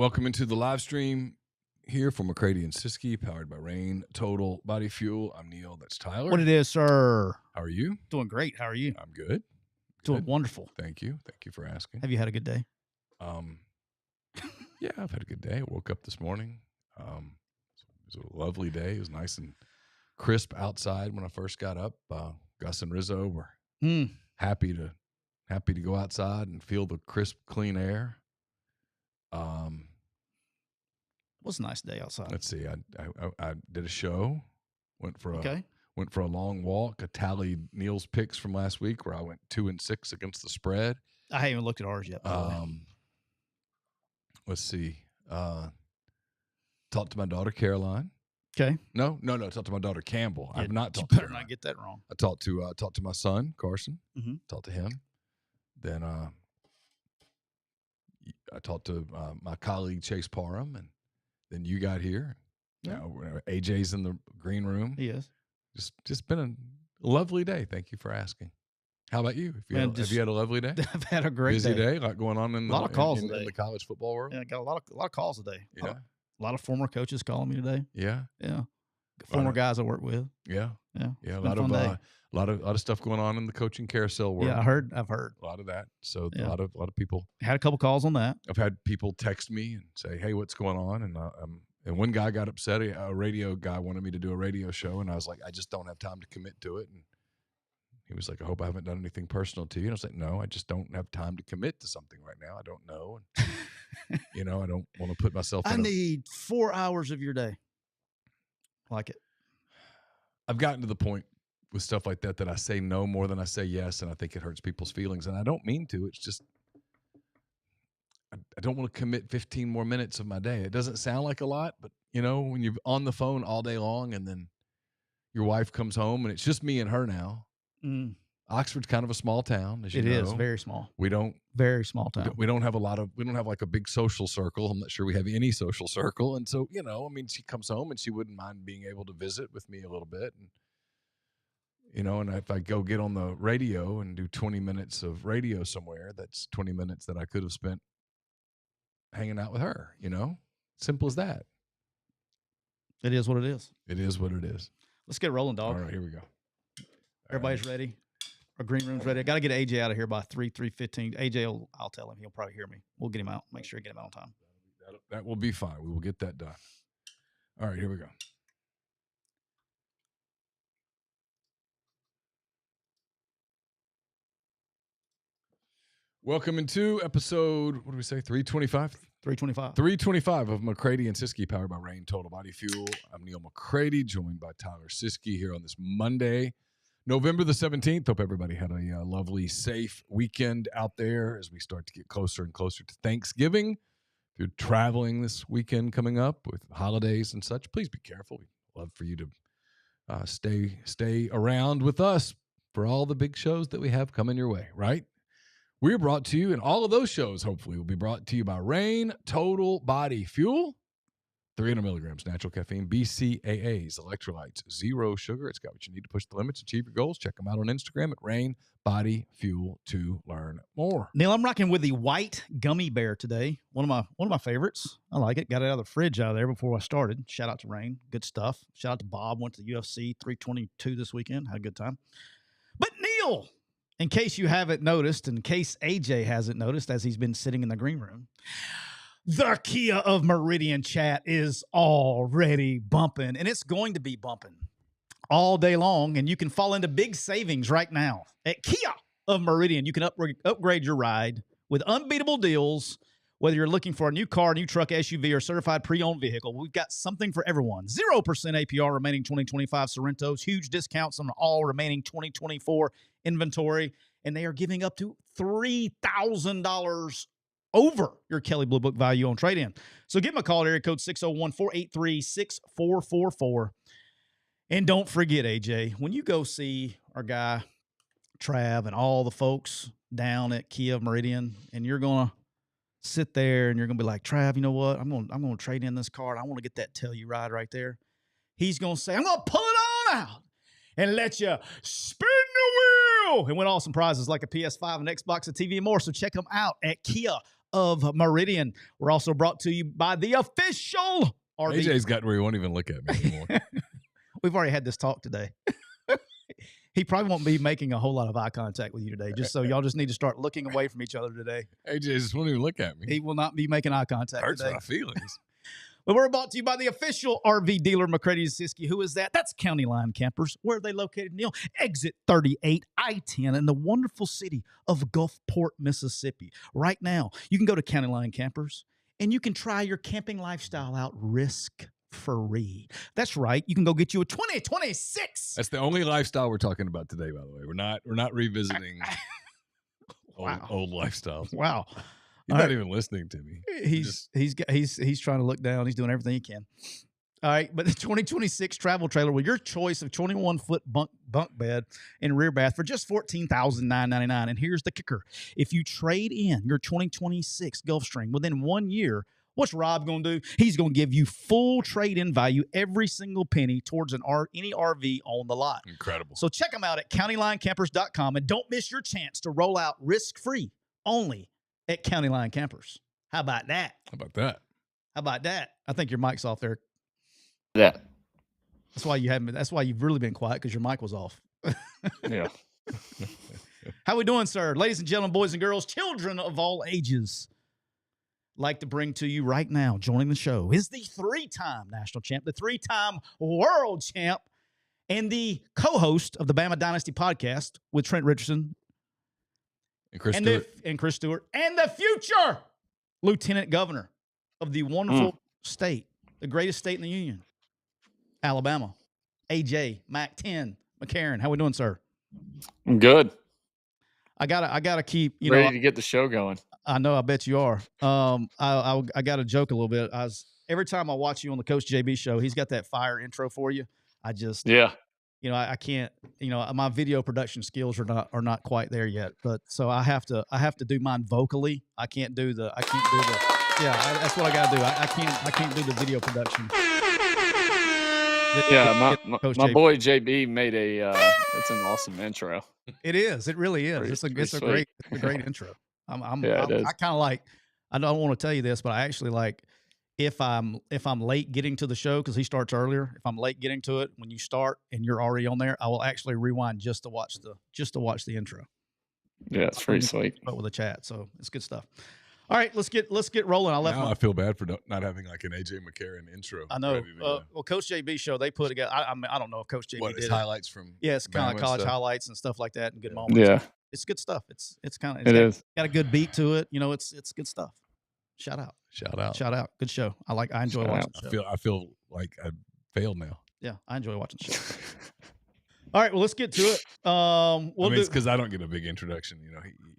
Welcome into the live stream here for McCready and Siskey, powered by Rain Total Body Fuel. I'm Neal. That's Tyler. What it is, sir? How are you? Doing great. How are you? I'm good. Doing wonderful. Thank you. Thank you for asking. Have you had a good day? Yeah, I've had a good day. I woke up this morning. It was a lovely day. It was nice and crisp outside when I first got up. Gus and Rizzo were happy to go outside and feel the crisp, clean air. It was a nice day outside. Let's see. I did a show. Went for a long walk. I tallied Neal's picks from last week, where I went 2-6 against the spread. I haven't even looked at ours yet. Let's see. Talked to my daughter Caroline. Okay. No. Talked to my daughter Campbell. Yeah, I've not talked you to better her. not get that wrong. I talked to my son Carson. Mm-hmm. Talked to him. Then I talked to my colleague Chase Parham, and then you got here. Yeah. Now AJ's in the green room. He is. Just been a lovely day. Thank you for asking. How about you? Have you had a lovely day? I've had a great busy day. A lot going on in a lot of calls in today. the college football world. Yeah, I got a lot of calls today. Yeah. A lot of former coaches calling me today. Yeah. Yeah. Former guys I work with. Yeah. Yeah. Yeah. A lot of stuff going on in the coaching carousel world. Yeah, I've heard. A lot of that. So yeah. a lot of people. Had a couple calls on that. I've had people text me and say, "Hey, what's going on?" And one guy got upset. A radio guy wanted me to do a radio show, and I was like, "I just don't have time to commit to it." And he was like, "I hope I haven't done anything personal to you." And I was like, "No, I just don't have time to commit to something right now. I don't know, and I don't want to put myself. I need 4 hours of your day. Like it. I've gotten to the point with stuff like that I say no more than I say yes, and I think it hurts people's feelings, and I don't mean to. It's just I don't want to commit 15 more minutes of my day. It doesn't sound like a lot, but when you're on the phone all day long, and then your wife comes home, and it's just me and her now. Mm. Oxford's kind of a small town, as you know. It is very small. Very small town. We don't have like a big social circle. I'm not sure we have any social circle, and so she comes home and she wouldn't mind being able to visit with me a little bit, and if I go get on the radio and do 20 minutes of radio somewhere, that's 20 minutes that I could have spent hanging out with her. Simple as that. It is what it is. It is what it is. Let's get rolling, dog. All right, here we go. Everybody's ready. Our green room's ready. I got to get AJ out of here by 3:15. AJ, I'll tell him. He'll probably hear me. We'll get him out. Make sure we get him out on time. That will be fine. We will get that done. All right, here we go. Welcome into episode, what do we say, 325? 325. 325 of McCready and Siskey, powered by Rain Total Body Fuel. I'm Neal McCready, joined by Tyler Siskey here on this Monday, November the 17th. Hope everybody had a lovely, safe weekend out there as we start to get closer and closer to Thanksgiving. If you're traveling this weekend coming up with holidays and such, please be careful. We'd love for you to stay around with us for all the big shows that we have coming your way, right? We're brought to you, and all of those shows, hopefully, will be brought to you by Rain Total Body Fuel. 300 milligrams natural caffeine, BCAAs, electrolytes, zero sugar. It's got what you need to push the limits, achieve your goals. Check them out on Instagram at Rain Body Fuel to learn more. Neal, I'm rocking with the white gummy bear today. One of my favorites. I like it. Got it out of the fridge out of there before I started. Shout out to Rain. Good stuff. Shout out to Bob. Went to the UFC 322 this weekend. Had a good time. But Neal, in case you haven't noticed, in case AJ hasn't noticed, as he's been sitting in the green room, the Kia of Meridian chat is already bumping, and it's going to be bumping all day long, and you can fall into big savings right now. At Kia of Meridian, you can upgrade your ride with unbeatable deals. Whether you're looking for a new car, new truck, SUV, or certified pre-owned vehicle, we've got something for everyone. 0% APR remaining 2025 Sorrentos, huge discounts on all remaining 2024 inventory, and they are giving up to $3,000 over your Kelley Blue Book value on trade-in. So give them a call at area code 601-483-6444. And don't forget, AJ, when you go see our guy, Trav, and all the folks down at Kia of Meridian, and you're going to sit there and you're going to be like, Trav, you know what? I'm going to trade in this car. I want to get that Telluride right there. He's going to say, I'm going to pull it on out and let you spin the wheel and win awesome prizes like a PS5, an Xbox, a TV, and more. So check them out at Kia of Meridian. We're also brought to you by the official RV. AJ's gotten where he won't even look at me anymore. We've already had this talk today. He probably won't be making a whole lot of eye contact with you today, just so y'all just need to start looking away from each other today. AJ just won't even look at me. He will not be making eye contact Hurts today. my feelings. But we're brought to you by the official RV dealer, McCready Siskey. Who is that? That's County Line Campers. Where are they located, Neal? Exit 38, I-10 in the wonderful city of Gulfport, Mississippi. Right now, you can go to County Line Campers, and you can try your camping lifestyle out risk-free. That's right. You can go get you a 2026. That's the only lifestyle we're talking about today, by the way. We're not revisiting old lifestyles. Wow. He's not even listening to me. He's trying to look down. He's doing everything he can. All right, but the 2026 travel trailer with your choice of 21-foot bunk bed and rear bath for just $14,999. And here's the kicker: if you trade in your 2026 Gulfstream within 1 year, what's Rob going to do? He's going to give you full trade-in value, every single penny towards any RV on the lot. Incredible. So check them out at countylinecampers.com and don't miss your chance to roll out risk-free only at County Line Campers. How about that? How about that? How about that? I think your mic's off there. Yeah. That's why you've really been quiet, because your mic was off. Yeah. How we doing, sir? Ladies and gentlemen, boys and girls, children of all ages. Like to bring to you right now, joining the show, is the 3-time national champ, the 3-time world champ, and the co-host of the Bama Dynasty podcast with Trent Richardson And Chris Stewart. and Chris Stewart, and the future lieutenant governor of the wonderful state, the greatest state in the union, Alabama, AJ McCarron. How we doing, sir? I'm good. I gotta keep Ready to get the show going. I know. I bet you are. I got to joke a little bit. Every time I watch you on the Coach JB show, he's got that fire intro for you. I just I can't. My video production skills are not quite there yet. But so I have to do mine vocally. I can't do the. That's what I got to do. I can't do the video production. Yeah, my boy JB made it's an awesome intro. It is. It really is. It's a great intro. I kind of like. I don't want to tell you this, but I actually like if I'm late getting to the show, because he starts earlier. If I'm late getting to it when you start and you're already on there, I will actually rewind just to watch the intro. Yeah, it's pretty sweet. But with the chat, so it's good stuff. All right, let's get rolling. I feel bad for not having like an AJ McCarron intro. I know. Well, Coach JB show, they put together. I don't know if Coach JB did highlights from. Yeah, it's kind of like college highlights and stuff like that, and good moments. Yeah, it's good stuff. It's got a good beat to it. It's good stuff. Shout out. Good show. I enjoy watching the show. I feel like I failed now. Yeah, I enjoy watching the show. All right, well, let's get to it. It's because I don't get a big introduction.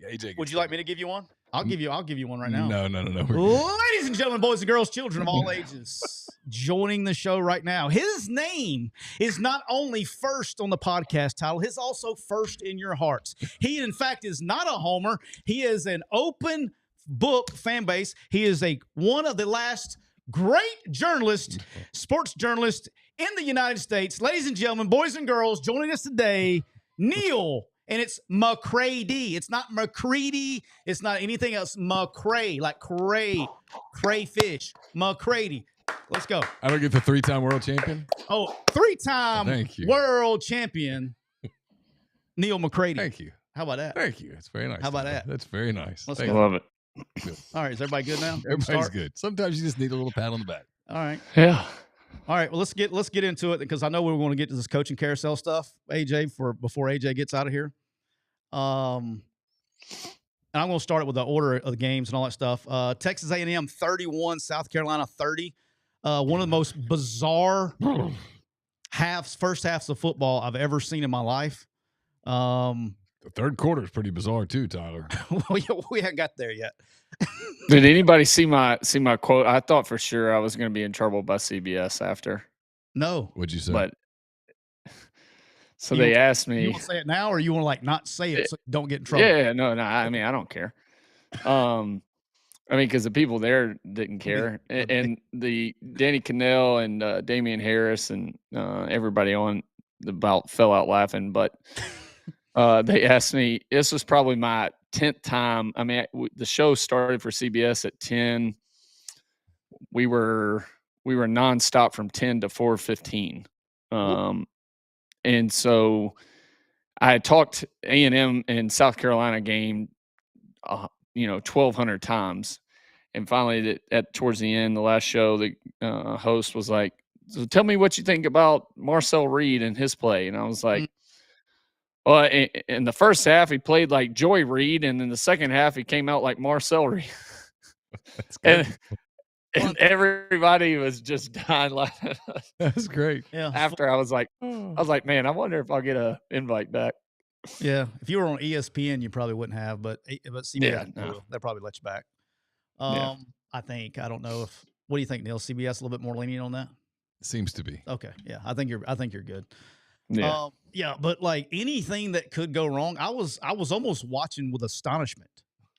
AJ. Would you like me to give you one? I'll give you one right now. No. Ladies and gentlemen, boys and girls, children of all ages, joining the show right now. His name is not only first on the podcast title, he's also first in your hearts. He, in fact, is not a homer. He is an open book fan base. He is one of the last great sports journalists in the United States. Ladies and gentlemen, boys and girls, joining us today, Neal. And it's McCready. It's not McCready. It's not anything else. McCray, like crayfish. McCready. Let's go. I don't get the 3-time world champion. Oh, 3-time world champion, Neal McCready. Thank you. How about that? Thank you. It's very nice. How about that? That's very nice. I love it. Good. All right. Is everybody good now? Everybody's good. Sometimes you just need a little pat on the back. All right. Yeah. All right, well, let's get into it, because I know we're going to get to this coaching carousel stuff, AJ, before AJ gets out of here. And I'm going to start it with the order of the games and all that stuff. Texas A&M 31, South Carolina 30. One of the most bizarre first halves of football I've ever seen in my life. The third quarter is pretty bizarre too, Tyler. We haven't got there yet. Did anybody see my quote? I thought for sure I was going to be in trouble by CBS after. No. What'd you say? But they asked me. You want to say it now, or you want to not say it so you don't get in trouble? Yeah, no. I mean, I don't care. Because the people there didn't care, and the Danny Cannell and Damian Harris and everybody on the bout fell out laughing. But they asked me. This was probably my 10th time. I mean, the show started for CBS at 10. We were nonstop from 10 to 4:15. And so I had talked A&M and South Carolina game, 1,200 times. And finally, towards the end, the last show, the host was like, "So tell me what you think about Marcel Reed and his play." And I was like, well, in the first half, he played like Joy Reed, and in the second half, he came out like Marcel Reed. That's good. And everybody was just dying laughing. That's great. Yeah. After I was like, man, I wonder if I'll get an invite back. Yeah. If you were on ESPN, you probably wouldn't have, but CBS, they'll probably let you back. I think, I don't know what do you think, Neal? CBS a little bit more lenient on that? Seems to be. Okay. Yeah. I think you're good. Yeah. Yeah. But like anything that could go wrong, I was almost watching with astonishment.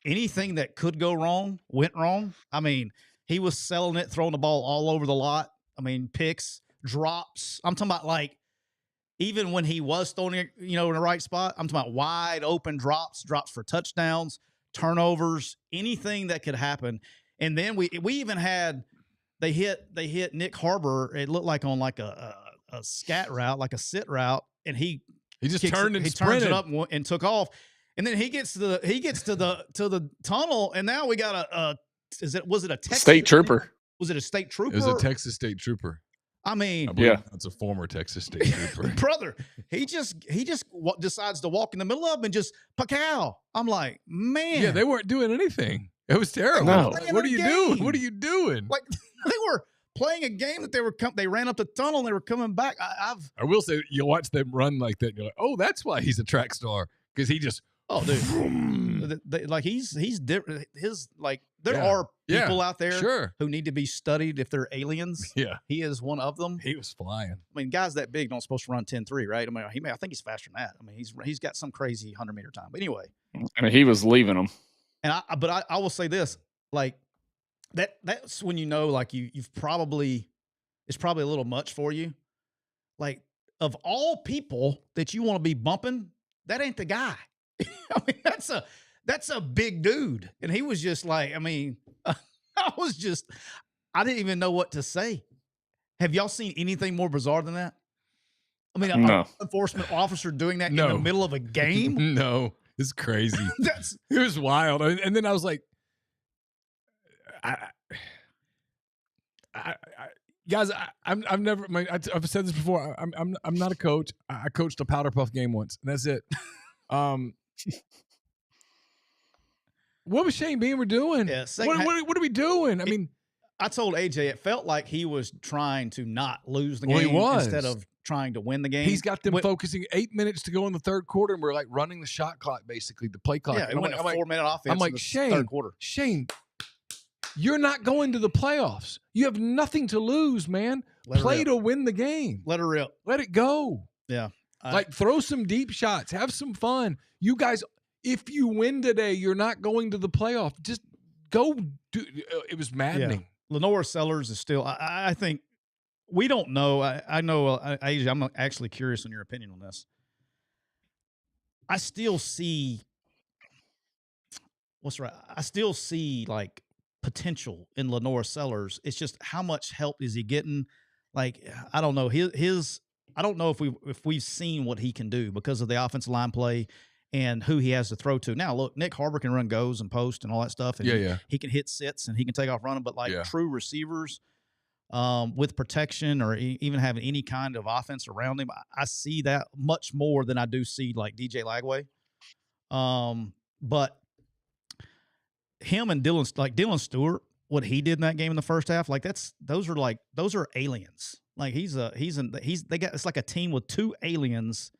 Anything that could go wrong went wrong. I mean, he was selling it, throwing the ball all over the lot. I mean, picks, drops. I'm talking about like, even when he was throwing it, in the right spot, I'm talking about wide open drops for touchdowns, turnovers, anything that could happen. And then we even had, they hit Nick Harbor. It looked like on like a scat route, like a sit route. And he just turned and turns it up and took off. And then he gets to the tunnel. And now we got was it a Texas state trooper? Was it a state trooper? It was a Texas state trooper. I mean, that's a former Texas state trooper. Brother, he just decides to walk in the middle of them and just pacow. I'm like, man. Yeah, they weren't doing anything. It was terrible. No. What are you doing? What are you doing? Like they were playing a game that they ran up the tunnel and they were coming back. I will say, you watch them run like that and you're like, oh, that's why he's a track star, because he just like he's different. There are people out there who need to be studied if they're aliens. Yeah, he is one of them. He was flying. I mean, guys that big don't supposed to run 10.3, right? I mean, I think he's faster than that. I mean, he's got some crazy 100-meter time. But anyway, I mean, he was leaving them. And I will say this, like that's when like it's probably a little much for you. Like, of all people that you want to be bumping, that ain't the guy. I mean, that's a big dude. And he was just like, I mean, I didn't even know what to say. Have y'all seen anything more bizarre than that? I mean, no. An enforcement officer doing that in the middle of a game? No, it's crazy. It was wild. And then I was like, guys, I've never. I've said this before. I'm not a coach. I coached a powder puff game once, and that's it. What was Shane Beamer doing? Yeah, what are we doing? I mean, I told AJ it felt like he was trying to not lose the game instead of trying to win the game. He's got them focusing 8 minutes to go in the third quarter, and we're like running the shot clock, basically the play clock. Yeah, it went a 4-minute offense. I'm like, third quarter. Shane, you're not going to the playoffs. You have nothing to lose, man. Play to win the game. Let her rip. Let it go. Yeah. Throw some deep shots. Have some fun. You guys, if you win today, you're not going to the playoff. Just go do. It was maddening. Yeah. Lenore Sellers is still. I think we don't know. I know. AJ, I'm actually curious on your opinion on this. I still see. What's right? I still see like potential in Lenore Sellers. It's just how much help is he getting? Like, I don't know. I don't know if we've seen what he can do because of the offensive line play and who he has to throw to. Now, look, Nick Harbor can run goes and post and all that stuff. And he can hit sits and he can take off running. But true receivers with protection or even having any kind of offense around him, I see that much more than I do see like DJ Lagway. But him and Dylan Stewart, what he did in that game in the first half, like those are aliens. Like it's like a team with two aliens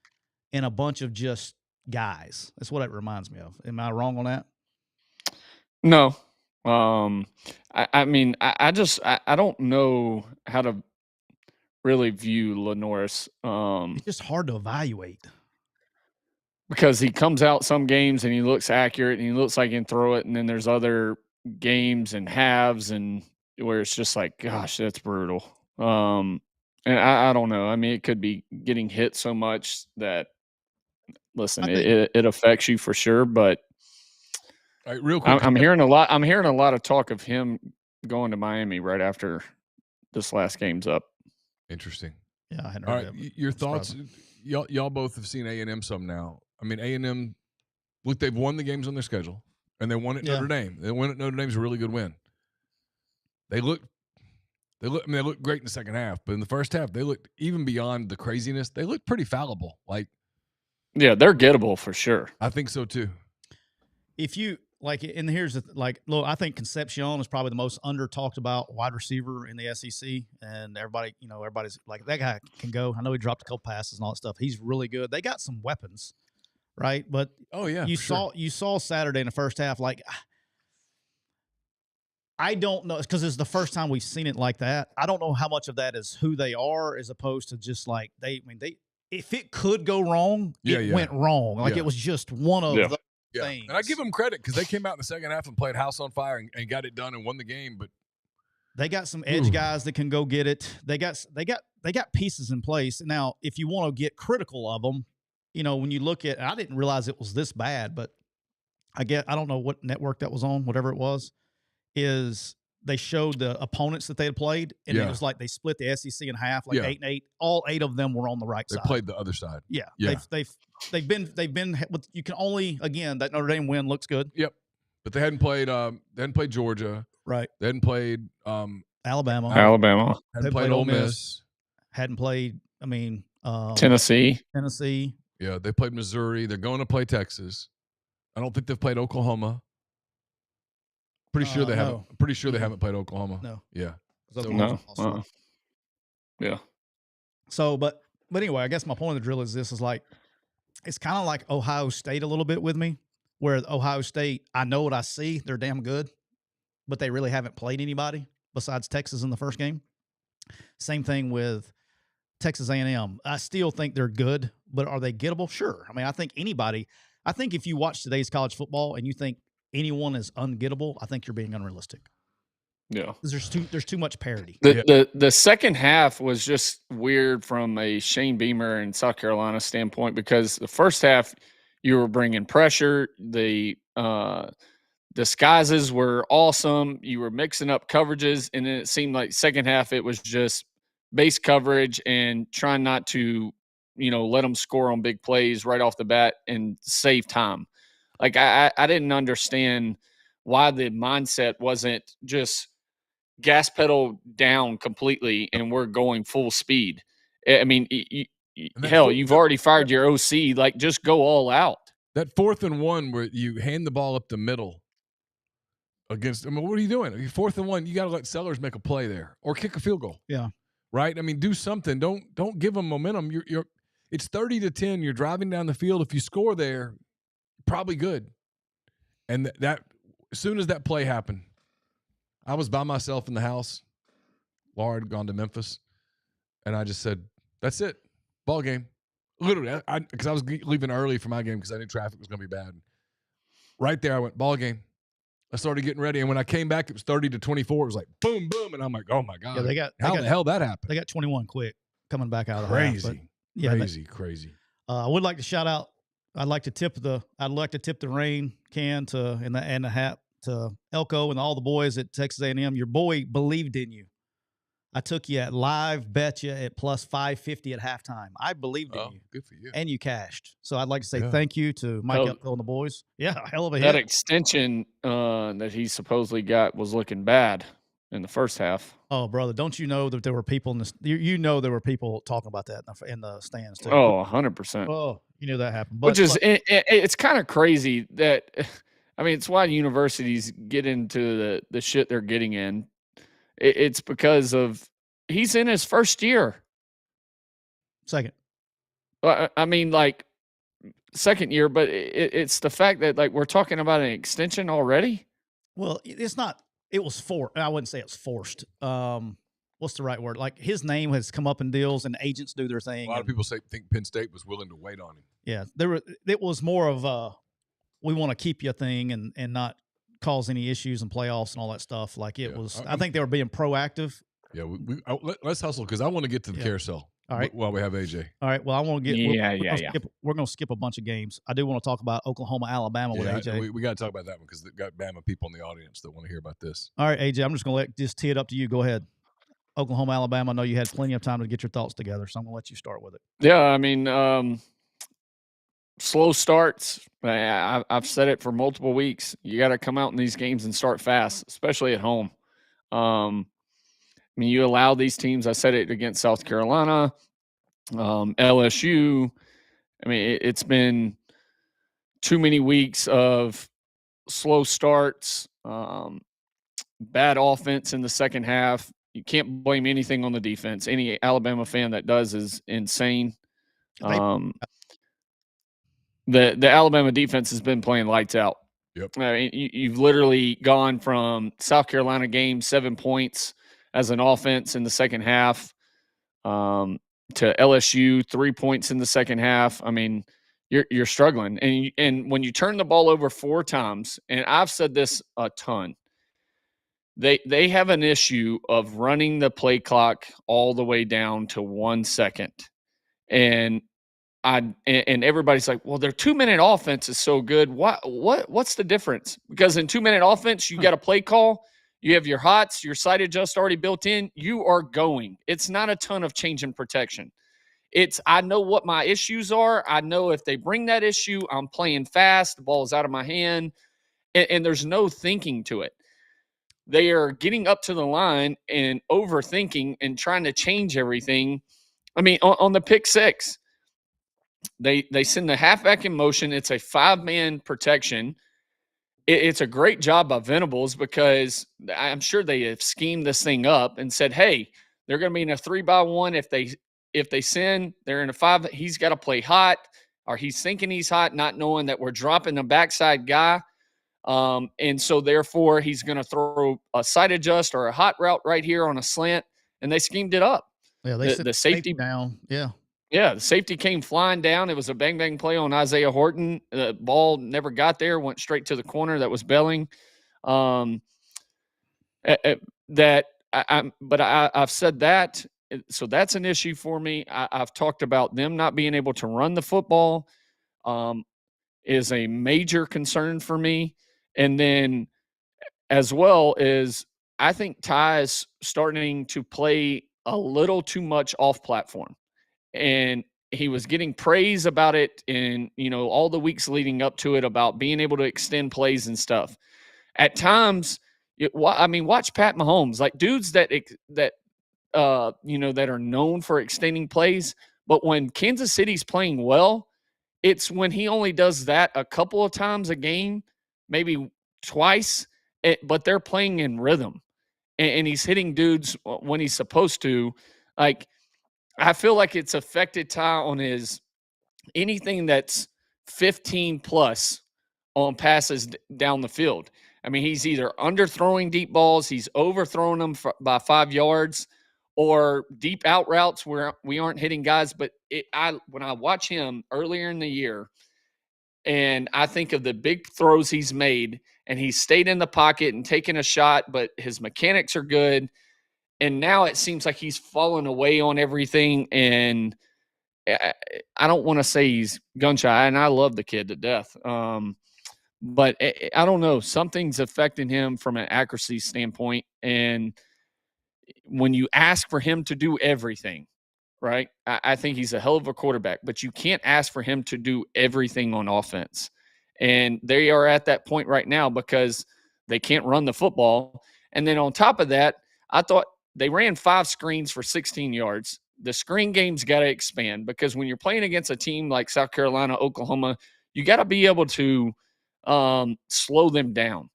and a bunch of just guys. That's what it reminds me of. Am I wrong on that? No. I mean, I don't know how to really view Lenore's. It's just hard to evaluate. Because he comes out some games and he looks accurate and he looks like he can throw it. And then there's other games and halves and where it's just like, gosh, that's brutal. And I don't know. I mean, it could be getting hit so much that, listen, it affects you for sure. But All right, real quick. I'm hearing a lot. I'm hearing a lot of talk of him going to Miami right after this last game's up. Interesting. Yeah, I hadn't All heard right, that. your thoughts? Y'all both have seen A&M some now. I mean, A&M, look, they've won the games on their schedule, and they won at Notre Dame. They won at Notre Dame's a really good win. They look great in the second half, but in the first half, they looked, even beyond the craziness, they looked pretty fallible. Like, yeah, they're gettable for sure. I think so too. If you like, and here's look, I think Concepcion is probably the most under talked about wide receiver in the SEC, and everybody's like, that guy can go. I know he dropped a couple passes and all that stuff. He's really good. They got some weapons, right? But you saw Saturday in the first half, like, I don't know, because it's the first time we've seen it like that. I don't know how much of that is who they are as opposed to just like if it could go wrong, it went wrong. Like it was just one of the things. And I give them credit because they came out in the second half and played house on fire and got it done and won the game. But they got some edge guys that can go get it. They got pieces in place. Now, if you want to get critical of them, when you look at, I didn't realize it was this bad, but I don't know what network that was on, whatever it was. Is they showed the opponents that they had played, and it was like they split the SEC in half, like 8-8. All 8 of them were on the right side. They played the other side. Yeah. They've been. You can only, again, that Notre Dame win looks good. Yep. But they hadn't played. They hadn't played Georgia. Right. They hadn't played Alabama. Hadn't played Ole Miss. Hadn't played. I mean, Tennessee. Yeah, they played Missouri. They're going to play Texas. I don't think they've played Oklahoma. Pretty sure they haven't. I'm pretty sure they haven't played Oklahoma. No. Yeah. No. Yeah. So, but anyway, I guess my point of the drill is this: is like, it's kind of like Ohio State a little bit with me, where Ohio State, I know what I see. They're damn good, but they really haven't played anybody besides Texas in the first game. Same thing with Texas A&M. I still think they're good, but are they gettable? Sure. I mean, I think if you watch today's college football and you think anyone is ungettable, I think you're being unrealistic. Yeah, because there's too much parity. The second half was just weird from a Shane Beamer and South Carolina standpoint, because the first half you were bringing pressure. The disguises were awesome. You were mixing up coverages, and then it seemed like second half it was just base coverage and trying not to, let them score on big plays right off the bat and save time. Like, I didn't understand why the mindset wasn't just gas pedal down completely and we're going full speed. I mean, you've already fired your OC. Like, just go all out. That 4th and 1 where you hand the ball up the middle against, what are you doing? 4th and 1, you got to let Sellers make a play there or kick a field goal. Yeah. Right? I mean, do something. Don't give them momentum. It's 30-10. You're driving down the field. If you score there, probably good. And that as soon as that play happened, I was by myself in the house. Laura had gone to Memphis, and I just said, "That's it, ball game." Literally, because I was leaving early for my game because I knew traffic was going to be bad. Right there, I went, "Ball game." I started getting ready, and when I came back, it was 30-24. It was like boom, boom, and I'm like, "Oh my god!" Yeah, how the hell that happened? They got 21 quick coming back out of the crazy, half, but, crazy. I would like to shout out. I'd like to tip the rain can and the hat to Elko and all the boys at Texas A&M. Your boy believed in you. I took you at live bet you at plus 550 at halftime. I believed in you. Good for you. And you cashed. So I'd like to say thank you to Mike Elko and the boys. Yeah, hell of a hit. That extension that he supposedly got was looking bad in the first half. Oh, brother, don't you know that there were people in this? There were people talking about that in the stands too. Oh, 100%. Oh, you knew that happened. It's kind of crazy that, I mean, it's why universities get into the shit they're getting in. It's because of he's in his first year. Second. I mean, like, second year, but it's the fact that, like, we're talking about an extension already. Well, it's not. It was forced. I wouldn't say it's forced. What's the right word? Like, his name has come up in deals, and agents do their thing. A lot of people think Penn State was willing to wait on him. Yeah, it was more of a we want to keep you thing and not cause any issues in playoffs and all that stuff. Like, it was. I think they were being proactive. Yeah, let's hustle because I want to get to the carousel. All right. While we have AJ. All right. Well, I want to get. Yeah. We're going to skip a bunch of games. I do want to talk about Oklahoma, Alabama with AJ. We got to talk about that one because they've got Bama people in the audience that want to hear about this. All right, AJ. I'm just going to just tee it up to you. Go ahead. Oklahoma, Alabama. I know you had plenty of time to get your thoughts together, so I'm going to let you start with it. Yeah, I mean, slow starts. I've said it for multiple weeks. You got to come out in these games and start fast, especially at home. I mean, you allow these teams. I said it against South Carolina, LSU. I mean, it's been too many weeks of slow starts, bad offense in the second half. You can't blame anything on the defense. Any Alabama fan that does is insane. The Alabama defense has been playing lights out. Yep. I mean, you've literally gone from South Carolina game 7 points as an offense in the second half to LSU 3 points in the second half. I mean, you're struggling, and when you turn the ball over 4 times, and I've said this a ton, they have an issue of running the play clock all the way down to 1 second, and everybody's like, well, their 2-minute offense is so good. What's the difference? Because in 2-minute offense, you got a play call, you have your hots, your side adjust already built in. You are going. It's not a ton of change in protection. I know what my issues are. I know if they bring that issue, I'm playing fast. The ball is out of my hand, and there's no thinking to it. They are getting up to the line and overthinking and trying to change everything. I mean, on the pick six, they send the halfback in motion. It's a 5-man protection. It's a great job by Venables because I'm sure they have schemed this thing up and said, hey, they're going to be in a 3-by-1. If they send, they're in a 5. He's got to play hot, or he's thinking he's hot, not knowing that we're dropping the backside guy. And so therefore he's going to throw a side adjust or a hot route right here on a slant, and they schemed it up. Yeah, they the safety down. Yeah. Yeah, the safety came flying down. It was a bang play on Isaiah Horton. The ball never got there, went straight to the corner. That was Belling. I've said that, so that's an issue for me. I've talked about them not being able to run the football. Is a major concern for me. And then as well as I think Ty is starting to play a little too much off platform. And he was getting praise about it in, all the weeks leading up to it about being able to extend plays and stuff. At times, watch Pat Mahomes, like dudes that are known for extending plays. But when Kansas City's playing well, it's when he only does that a couple of times a game, maybe twice, but they're playing in rhythm, and he's hitting dudes when he's supposed to. Like, I feel like it's affected Ty on his anything that's 15 plus on passes down the field. I mean, he's either underthrowing deep balls, he's overthrowing them by 5 yards, or deep out routes where we aren't hitting guys. But when I watch him earlier in the year, and I think of the big throws he's made, and he's stayed in the pocket and taken a shot, but his mechanics are good. And now it seems like he's fallen away on everything. And I don't want to say he's gun shy, and I love the kid to death. But I don't know. Something's affecting him from an accuracy standpoint. And when you ask for him to do everything, right, I think he's a hell of a quarterback, but you can't ask for him to do everything on offense. And they are at that point right now because they can't run the football. And then on top of that, I thought they ran 5 screens for 16 yards. The screen game's got to expand because when you're playing against a team like South Carolina, Oklahoma, you got to be able to slow them down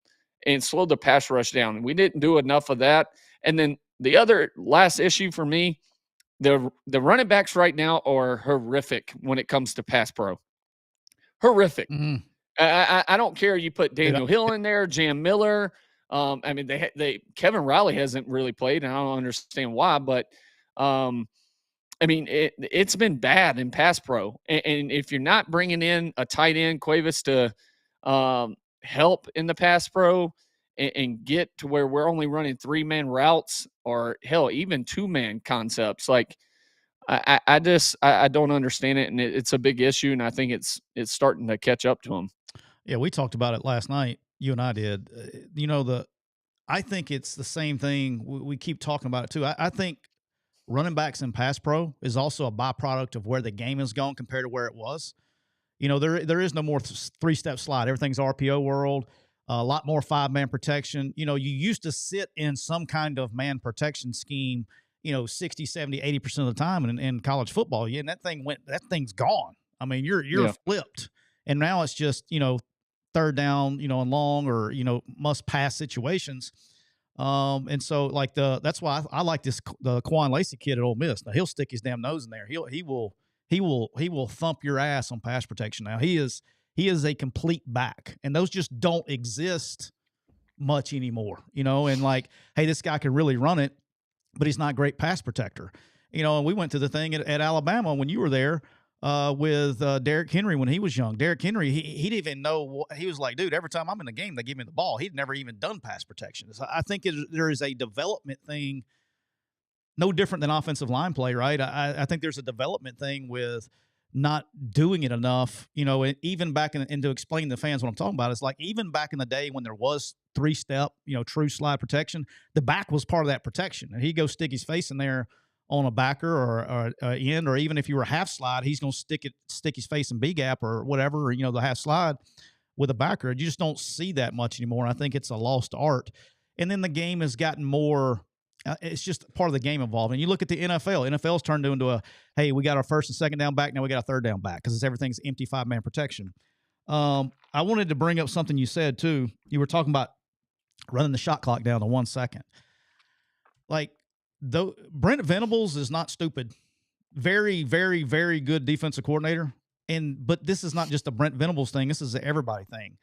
and slow the pass rush down. And we didn't do enough of that. And then the other last issue for me, the running backs right now are horrific when it comes to pass pro. Horrific. Mm-hmm. I don't care. You put Daniel Hill in there, Jam Miller. I mean, Kevin Riley hasn't really played, and I don't understand why. But I mean, it's been bad in pass pro. And if you're not bringing in a tight end, Cuevas, to help in the pass pro and get to where we're only running 3-man routes, or hell, even 2-man concepts, like I just don't understand it, and it's a big issue, and I think it's starting to catch up to them. Yeah, we talked about it last night. You and I did. I think it's the same thing. We keep talking about it too. I think running backs in pass pro is also a byproduct of where the game has gone compared to where it was. There is no more three-step slide. Everything's RPO world. A lot more 5-man protection. You used to sit in some kind of man protection scheme, 60, 70, 80% of the time in college football. Yeah, and that thing's gone. I mean, you're flipped. And now it's just, third down, and long or, must pass situations. And so that's why I like the Quan Lacey kid at Ole Miss. Now he'll stick his damn nose in there. He will thump your ass on pass protection. Now he is a complete back, and those just don't exist much anymore, and hey, this guy can really run it, but he's not a great pass protector. And we went to the thing at Alabama when you were there with Derrick Henry when he was young. Derrick Henry, he didn't even know. He was like, dude, every time I'm in the game, they give me the ball. He'd never even done pass protection. So I think there is a development thing, no different than offensive line play, right? I think there's a development thing with not doing it enough, even back and to explain to the fans what I'm talking about, it's like even back in the day when there was 3-step, true slide protection, the back was part of that protection. And he'd go stick his face in there on a backer or end, or even if you were half slide, he's going to stick his face in B gap or whatever, or, the half slide with a backer. You just don't see that much anymore. I think it's a lost art. And then the game has gotten more, it's just part of the game evolving. And you look at the NFL. NFL's turned into hey, we got our first and second down back. Now we got a third down back because everything's empty 5-man protection. I wanted to bring up something you said too. You were talking about running the shot clock down to 1 second. Brent Venables is not stupid. Very, very, very good defensive coordinator. But this is not just a Brent Venables thing. This is an everybody thing.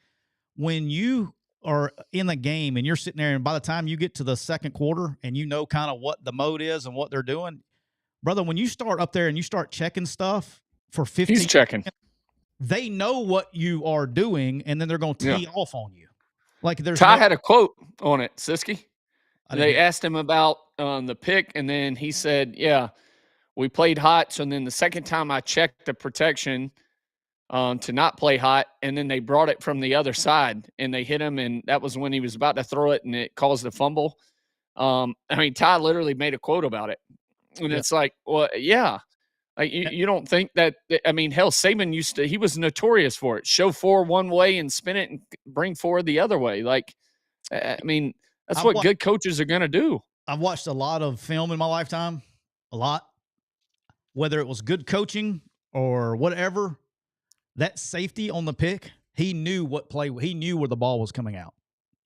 When you are in the game and you're sitting there, and by the time you get to the second quarter and kind of what the mode is and what they're doing, brother, when you start up there and you start checking stuff for 15 He's checking. They know what you are doing, and then they're going to tee off on you. Ty had a quote on it, Siskey. They asked him about the pick, and then he said, yeah, we played hot. So then the second time I checked the protection to not play hot, and then they brought it from the other side, and they hit him, and that was when he was about to throw it, and it caused a fumble. Ty literally made a quote about it. And it's like, well, yeah. You don't think that – hell, Saban he was notorious for it. Show 4 one way and spin it and bring 4 the other way. That's what good coaches are going to do. I've watched a lot of film in my lifetime, a lot. Whether it was good coaching or whatever, that safety on the pick, he knew he knew where the ball was coming out.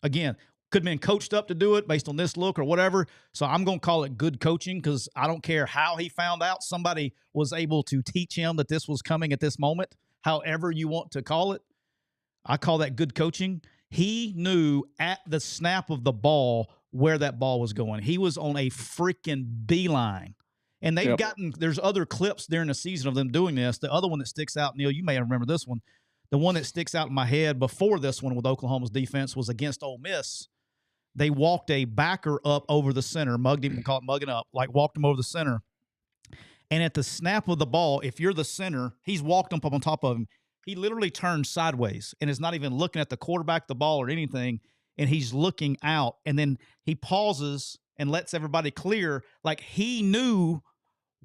Again, could have been coached up to do it based on this look or whatever. So I'm going to call it good coaching because I don't care how he found out. Somebody was able to teach him that this was coming at this moment, however you want to call it. I call that good coaching. He knew at the snap of the ball where that ball was going. He was on a freaking beeline. And they've there's other clips during the season of them doing this. The other one that sticks out, Neal, you may remember this one. The one that sticks out in my head before this one with Oklahoma's defense was against Ole Miss. They walked a backer up over the center, mugged him, and call it mugging up, walked him over the center. And at the snap of the ball, if you're the center, he's walked up on top of him. He literally turns sideways and is not even looking at the quarterback, the ball, or anything, and he's looking out. And then he pauses and lets everybody clear. He knew,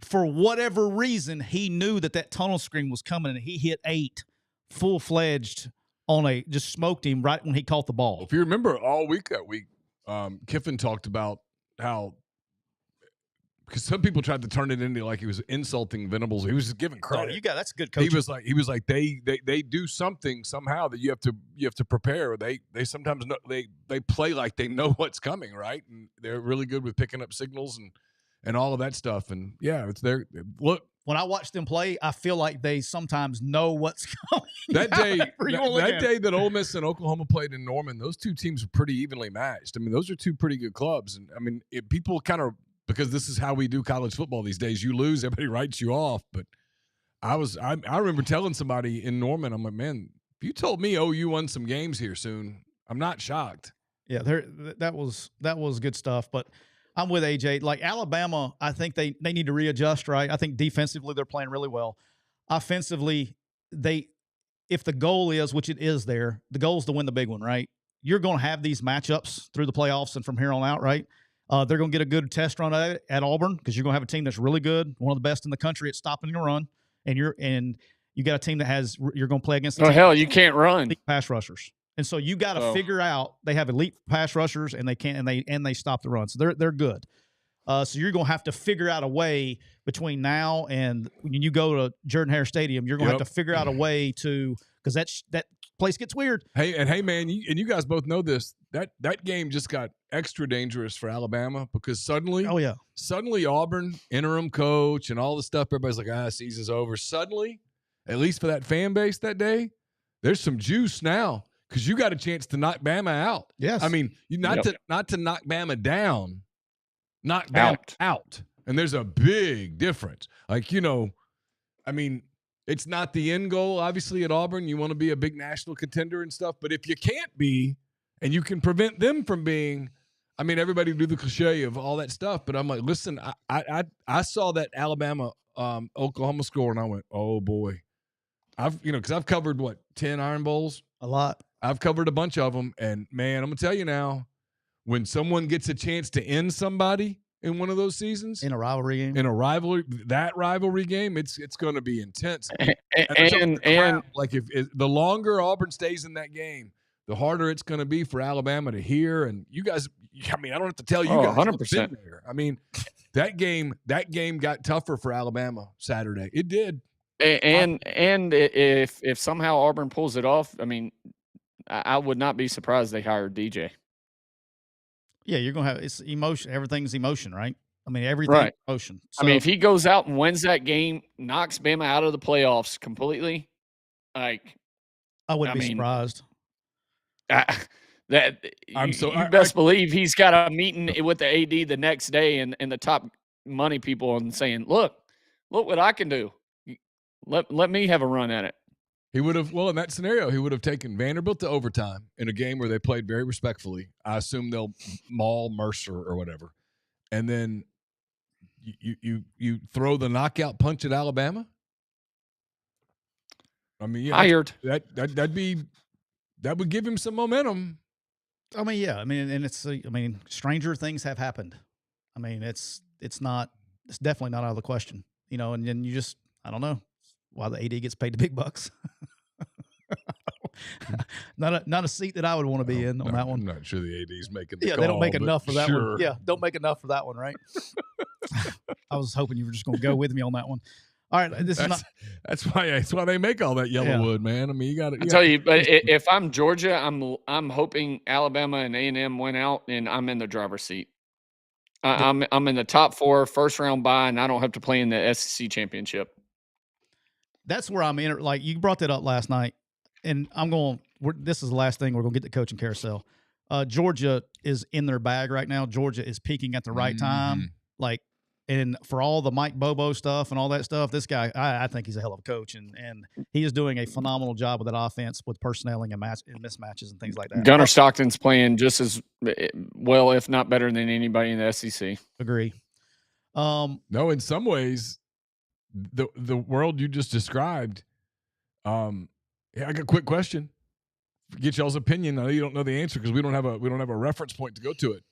for whatever reason, he knew that tunnel screen was coming, and he hit 8 full-fledged just smoked him right when he caught the ball. If you remember all week that week, Kiffin talked about how, because some people tried to turn it into like he was insulting Venables. He was just giving credit. That's good coaching. He was like they do something somehow that you have to prepare. They sometimes know, they play like they know what's coming, right? And they're really good with picking up signals and all of that stuff. And yeah, it's there. Look, when I watch them play, I feel like they sometimes know what's coming. That day that Ole Miss and Oklahoma played in Norman, those two teams were pretty evenly matched. Those are two pretty good clubs. And if people kind of, because this is how we do college football these days, you lose, everybody writes you off. But I remember telling somebody in Norman, I'm like, man, if you told me OU won some games here soon, I'm not shocked. Yeah, that was good stuff. But I'm with AJ. Like Alabama, I think they need to readjust, right? I think defensively they're playing really well. Offensively, if the goal is, which it is there, the goal is to win the big one, right? You're going to have these matchups through the playoffs and from here on out, right? They're going to get a good test run at Auburn because you're going to have a team that's really good, one of the best in the country at stopping the run, and you got a team that you're going to play against. Oh hell, you can't run pass rushers. And so you got to figure out they have elite pass rushers and they stop the run. So they're good. So you're going to have to figure out a way between now and when you go to Jordan-Hare Stadium, you're going to have to figure out a way to, because that place gets weird. Hey man, you guys both know this. That game just got extra dangerous for Alabama because suddenly Auburn interim coach and all the stuff. Everybody's like, season's over. Suddenly, at least for that fan base that day, there's some juice now. Because you got a chance to knock Bama out. Yes. I mean, not to knock Bama down, knock Bama out. And there's a big difference. Like, I mean, it's not the end goal, obviously, at Auburn. You want to be a big national contender and stuff. But if you can't be, and you can prevent them from being, I mean, everybody do the cliche of all that stuff. But I'm like, listen, I saw that Alabama Oklahoma score, and I went, oh, boy. Because I've covered, 10 Iron Bowls? A lot. I've covered a bunch of them, and man, I'm gonna tell you now, when someone gets a chance to end somebody in one of those seasons, in a rivalry game, that rivalry game, it's going to be intense. And like if the longer Auburn stays in that game, the harder it's going to be for Alabama to hear. And you guys, I mean, I don't have to tell you guys, 100%. There. I mean, that game got tougher for Alabama Saturday. It did. And if somehow Auburn pulls it off, I mean, I would not be surprised they hired DJ. Yeah, you're gonna have it's emotion. Everything's emotion, right? I mean, everything's emotion. So, I mean, if he goes out and wins that game, knocks Bama out of the playoffs completely, I wouldn't be surprised. You best believe he's got a meeting with the AD the next day and the top money people and saying, look what I can do. Let me have a run at it. He would have, in that scenario, he would have taken Vanderbilt to overtime in a game where they played very respectfully. I assume they'll maul Mercer or whatever. And then you throw the knockout punch at Alabama? I mean, hired. That would give him some momentum. I mean, yeah. I mean, and stranger things have happened. I mean, it's definitely not out of the question. And then you just, I don't know why the AD gets paid the big bucks. not a seat that I would want to be in on that one. I'm not sure the AD's making the call, they don't make enough for that sure. one. Yeah, don't make enough for that one, right? I was hoping you were just going to go with me on that one. All right, that's why they make all that yellow wood, man. I mean, you got to. I tell you, but if I'm Georgia, I'm hoping Alabama and A&M went out, and I'm in the driver's seat. I'm in the top 4, first round bye, and I don't have to play in the SEC championship. That's where I'm in. Like you brought that up last night, and this is the last thing we're going to get the coaching carousel. Georgia is in their bag right now. Georgia is peaking at the right time. Like, and for all the Mike Bobo stuff and all that stuff, this guy, I think he's a hell of a coach, and he is doing a phenomenal job with that offense with personnel and mismatches and things like that. Gunnar Stockton's playing just as well, if not better, than anybody in the SEC. Agree. No, in some ways, the world you just described. I got a quick question. Get y'all's opinion. I know you don't know the answer because we don't have a reference point to go to it.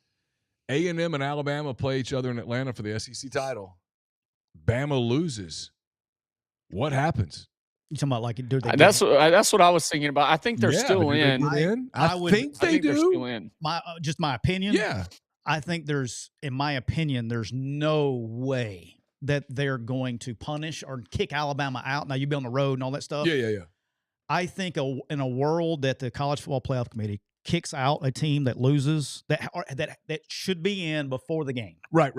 A&M and Alabama play each other in Atlanta for the SEC title. Bama loses. What happens? You talking about like that's what I was thinking about. I think they're still in. I think they do. They're still in. My opinion. Yeah. I think in my opinion, there's no way that they're going to punish or kick Alabama out. Now, you've been on the road and all that stuff. Yeah. I think in a world that the College Football Playoff Committee kicks out a team that loses, that should be in before the game. Right.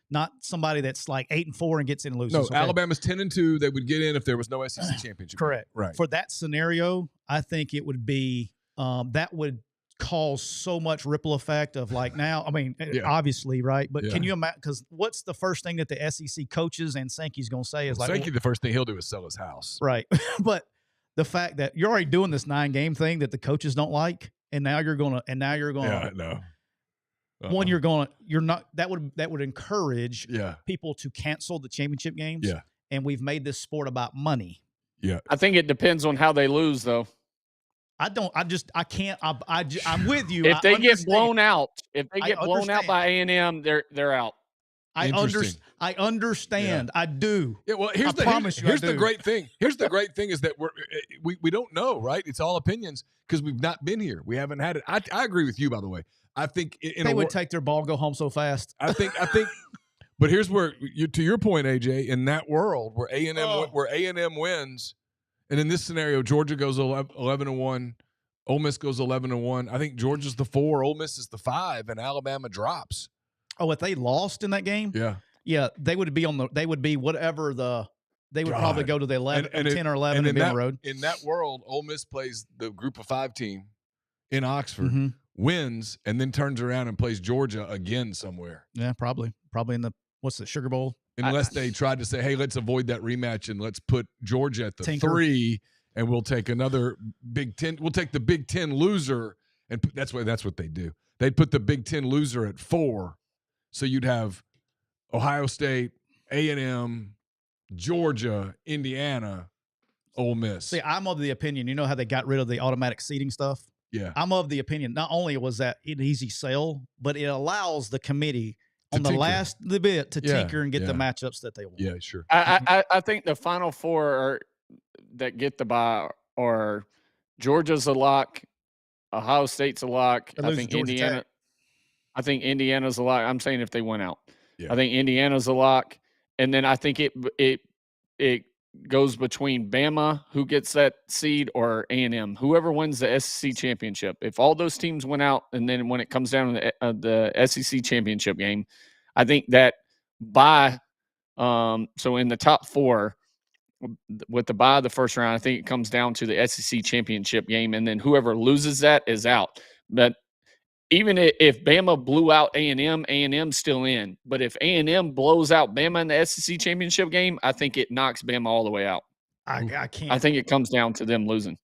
Not somebody that's like 8-4 and gets in and loses. No, okay? Alabama's 10-2. They would get in if there was no SEC championship. Correct. Right. For that scenario, I think it would be that would cause so much ripple effect of like now. I mean, obviously, right? But can you imagine? Because what's the first thing that the SEC coaches and Sankey's going to say is Sankey, the first thing he'll do is sell his house. Right. But the fact that you're already doing this 9-game thing that the coaches don't like, and now you're going to. Yeah, no. One, you're not that would encourage people to cancel the championship games. Yeah. And we've made this sport about money. Yeah. I think it depends on how they lose, though. I'm with you. If they get blown out by A&M, they're out. I understand. Yeah. I do. Yeah, well, here's the great thing. Here's the great thing is that we don't know, right? It's all opinions because we've not been here. We haven't had it. I agree with you, by the way. I think they would take their ball and go home so fast. I think. But here's where to your point, AJ, in that world where A&M wins, and in this scenario, Georgia goes 11-1, Ole Miss goes 11-1. I think Georgia's the 4, Ole Miss is the 5, and Alabama drops. Oh, if they lost in that game, yeah, they would be They would probably go to the 10 or 11 and be on the road. In that world, Ole Miss plays the Group of 5 team in Oxford, wins, and then turns around and plays Georgia again somewhere. Yeah, probably in the Sugar Bowl. Unless they tried to say, hey, let's avoid that rematch and let's put Georgia at the 3, and we'll take another Big Ten. We'll take the Big Ten loser, and that's what they do. They'd put the Big Ten loser at 4. So you'd have Ohio State, A&M, Georgia, Indiana, Ole Miss. See, I'm of the opinion, you know how they got rid of the automatic seeding stuff? Yeah. I'm of the opinion, not only was that an easy sell, but it allows the committee on the last bit to tinker and get the matchups that they want. Yeah, sure. I think the Final Four that get the bye are Georgia's a lock, Ohio State's a lock. I think Indiana. I think Indiana's a lock. I'm saying if they went out. Yeah. I think Indiana's a lock. And then I think it goes between Bama, who gets that seed, or A&M, whoever wins the SEC championship. If all those teams went out, and then when it comes down to the SEC championship game, I think that so in the top 4, with the bye of the first round, I think it comes down to the SEC championship game, and then whoever loses that is out. But even if Bama blew out A&M's still in. But if A&M blows out Bama in the SEC championship game, I think it knocks Bama all the way out. I can't. I think it comes down to them losing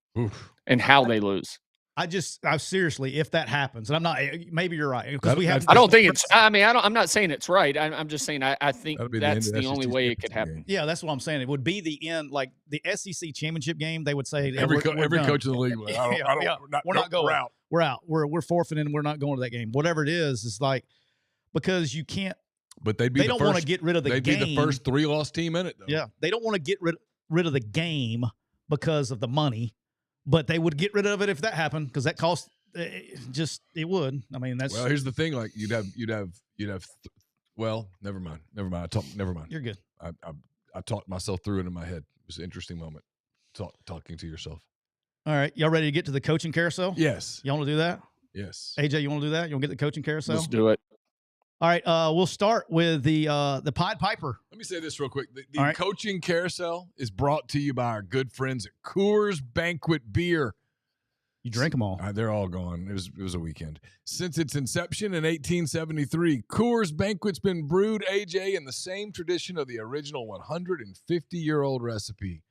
and how they lose. I seriously, if that happens, and I'm not, maybe you're right, because we have. I don't think it's. I mean, I'm not saying it's right. I'm just saying I think that's the only way it could happen. Yeah, that's what I'm saying. It would be the end, like the SEC championship game. They would say every coach in the league. We're not going. We're out. We're forfeiting. We're not going to that game. Whatever it is like because you can't. But they don't want to get rid of the game. They'd be the first 3-loss team in it, though. Yeah, they don't want to get rid of the game because of the money, but they would get rid of it if that happened because that costs. It would. I mean, that's. Well, here's the thing. Like you'd have. Well, never mind. Never mind. You're good. I talked myself through it in my head. It was an interesting moment. Talking to yourself. All right, y'all ready to get to the coaching carousel? Yes. Y'all want to do that? Yes. AJ, you want to do that? You want to get the coaching carousel? Let's do it. All right. We'll start with the Pied Piper. Let me say this real quick. The coaching carousel is brought to you by our good friends at Coors Banquet Beer. You drink them all. They're all gone. It was a weekend. Since its inception in 1873, Coors Banquet's been brewed, AJ, in the same tradition of the original 150-year-old recipe.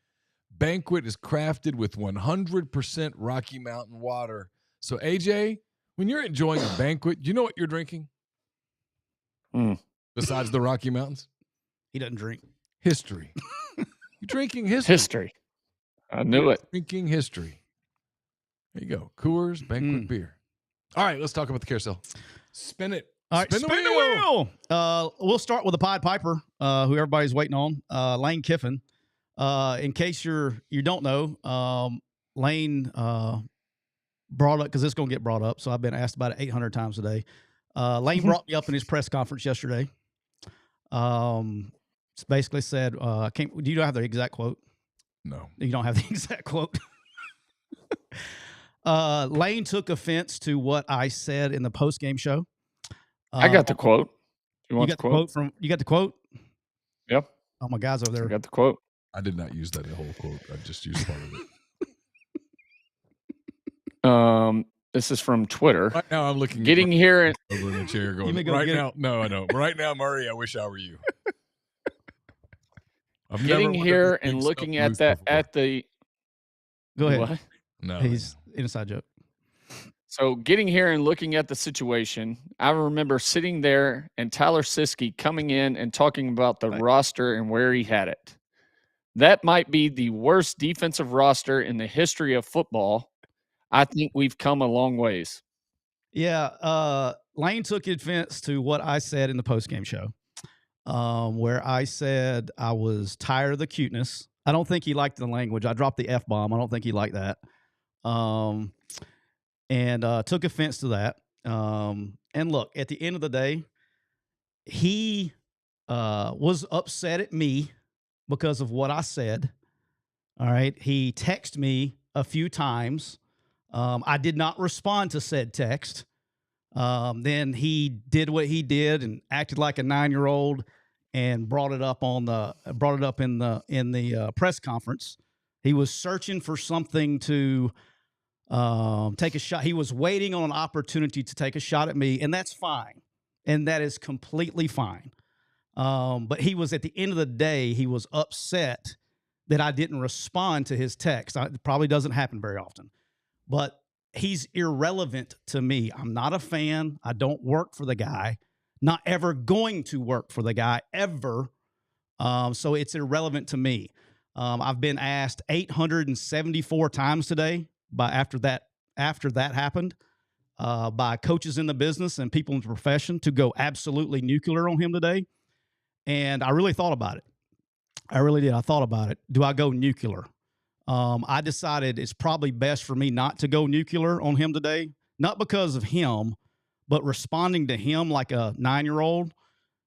Banquet is crafted with 100% Rocky Mountain water. So, AJ, when you're enjoying a banquet, you know what you're drinking? Besides the Rocky Mountains? He doesn't drink. History. You're drinking history. History. I knew it. Drinking history. There you go. Coors Banquet Beer. All right, let's talk about the carousel. Spin it. All right, spin the wheel. We'll start with the Pied Piper, who everybody's waiting on, Lane Kiffin. In case you don't know, Lane brought up, because it's going to get brought up, so I've been asked about it 800 times today. Lane brought me up in his press conference yesterday. Basically said, do you don't have the exact quote? No. You don't have the exact quote? Lane took offense to what I said in the post-game show. I got the quote. You got the quote? You got the quote? Yep. Oh, my guy's over there. I got the quote. I did not use that whole quote. I just used part of it. This is from Twitter. Right now, I'm looking. Getting here over in the chair, going right now. No, I don't. Right now, Murray, I wish I were you. Getting here and looking at that Go ahead. What? No, he's inside joke. So getting here and looking at the situation, I remember sitting there and Tyler Siskey coming in and talking about the roster and where he had it. That might be the worst defensive roster in the history of football. I think we've come a long ways. Yeah, Lane took offense to what I said in the postgame show, where I said I was tired of the cuteness. I don't think he liked the language. I dropped the F-bomb. I don't think he liked that. And took offense to that. And look, at the end of the day, he was upset at me because of what I said. All right. He texted me a few times. I did not respond to said text. Then he did what he did and acted like a 9-year-old and brought it up in the press conference. He was searching for something to take a shot. He was waiting on an opportunity to take a shot at me, and that's fine. And that is completely fine. But he was, at the end of the day, he was upset that I didn't respond to his text. It probably doesn't happen very often. But he's irrelevant to me. I'm not a fan. I don't work for the guy. Not ever going to work for the guy, ever. So it's irrelevant to me. I've been asked 874 times today after that happened by coaches in the business and people in the profession to go absolutely nuclear on him today. And I really thought about it. I really did. I thought about it. Do I go nuclear? I decided it's probably best for me not to go nuclear on him today, not because of him, but responding to him like a 9-year-old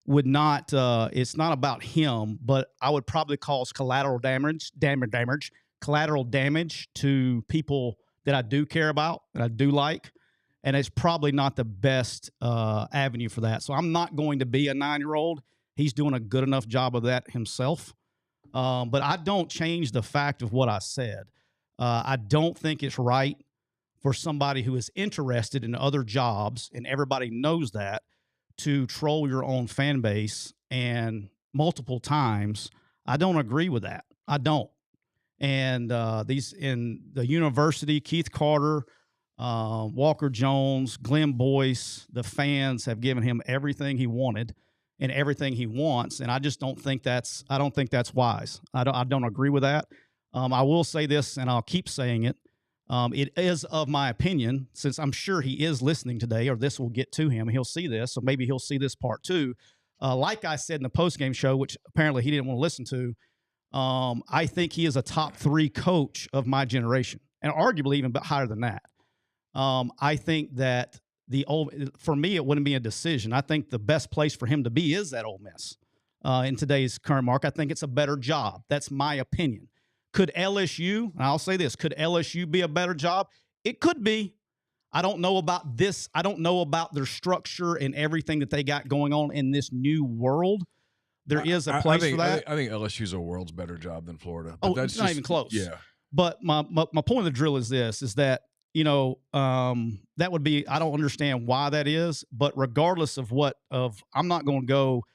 would not, it's not about him, but I would probably cause collateral damage to people that I do care about, that I do like. And it's probably not the best avenue for that. So I'm not going to be a 9-year-old. He's doing a good enough job of that himself. But I don't change the fact of what I said. I don't think it's right for somebody who is interested in other jobs, and everybody knows that, to troll your own fan base and multiple times. I don't agree with that. I don't. And these in the university, Keith Carter, Walker Jones, Glenn Boyce, the fans have given him everything he wanted and everything he wants, and I just don't think that's wise. I don't agree with that. I will say this, and I'll keep saying it. It is of my opinion, since I'm sure he is listening today, or this will get to him. He'll see this, so maybe he'll see this part too. Like I said in the postgame show, which apparently he didn't want to listen to, I think he is a top 3 coach of my generation, and arguably even higher than that. I think that for me, it wouldn't be a decision. I think the best place for him to be is at Ole Miss in today's current market. I think it's a better job. That's my opinion. Could LSU, and I'll say this, could LSU be a better job? It could be. I don't know about this. I don't know about their structure and everything that they got going on in this new world. There is a place for that. I think LSU's a world's better job than Florida. But that's not even close. Yeah. But my point of the drill is this, is that, that would be, I don't understand why that is, but regardless of I'm not going to go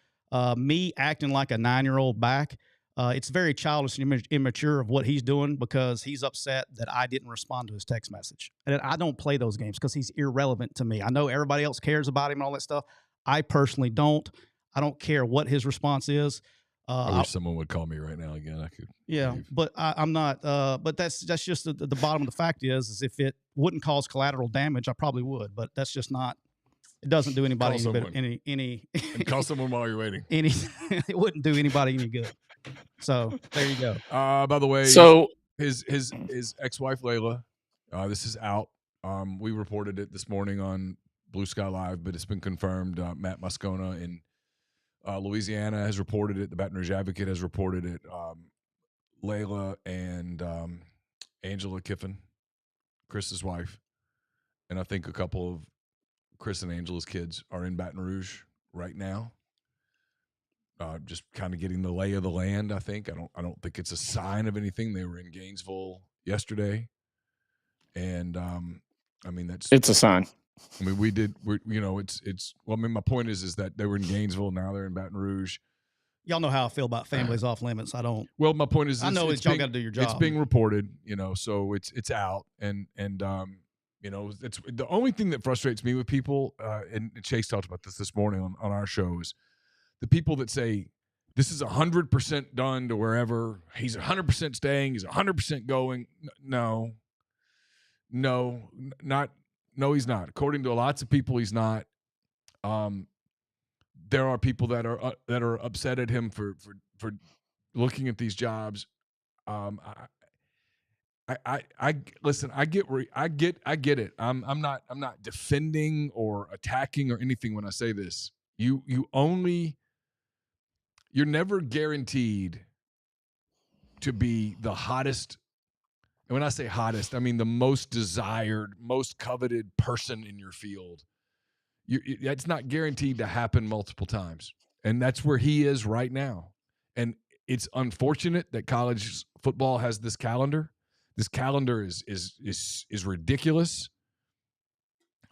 me acting like a 9-year-old back. It's very childish and immature of what he's doing because he's upset that I didn't respond to his text message. And I don't play those games because he's irrelevant to me. I know everybody else cares about him and all that stuff. I personally don't. I don't care what his response is. I wish someone would call me right now again. I could. Yeah, leave. But I'm not. But that's just the bottom of the fact is if it wouldn't cause collateral damage, I probably would. But that's just not. It doesn't do anybody any. And call someone while you're waiting. It wouldn't do anybody any good. So there you go. By the way, so his ex-wife Layla, this is out. We reported it this morning on Blue Sky Live, but it's been confirmed. Matt Moscona in Louisiana has reported it. The Baton Rouge Advocate has reported it. Layla and Angela Kiffin, Chris's wife, and I think a couple of Chris and Angela's kids are in Baton Rouge right now. Just kind of getting the lay of the land. I think I don't think it's a sign of anything. They were in Gainesville yesterday, and I mean it's a sign. I mean it's well. I mean my point is that they were in Gainesville, now they're in Baton Rouge. Y'all know how I feel about families off limits. I don't. Well, my point is I know y'all got to do your job. It's being reported, so it's out, and It's the only thing that frustrates me with people, and Chase talked about this morning on our show, is the people that say, this is 100% done to wherever. He's 100% staying. He's 100% going. No, he's not. According to lots of people, he's not. There are people that are upset at him for looking at these jobs. I listen. I get it. I'm not defending or attacking or anything when I say this. You're never guaranteed to be the hottest. And when I say hottest, I mean the most desired, most coveted person in your field. That's not guaranteed to happen multiple times. And that's where he is right now. And it's unfortunate that college football has this calendar. This calendar is ridiculous.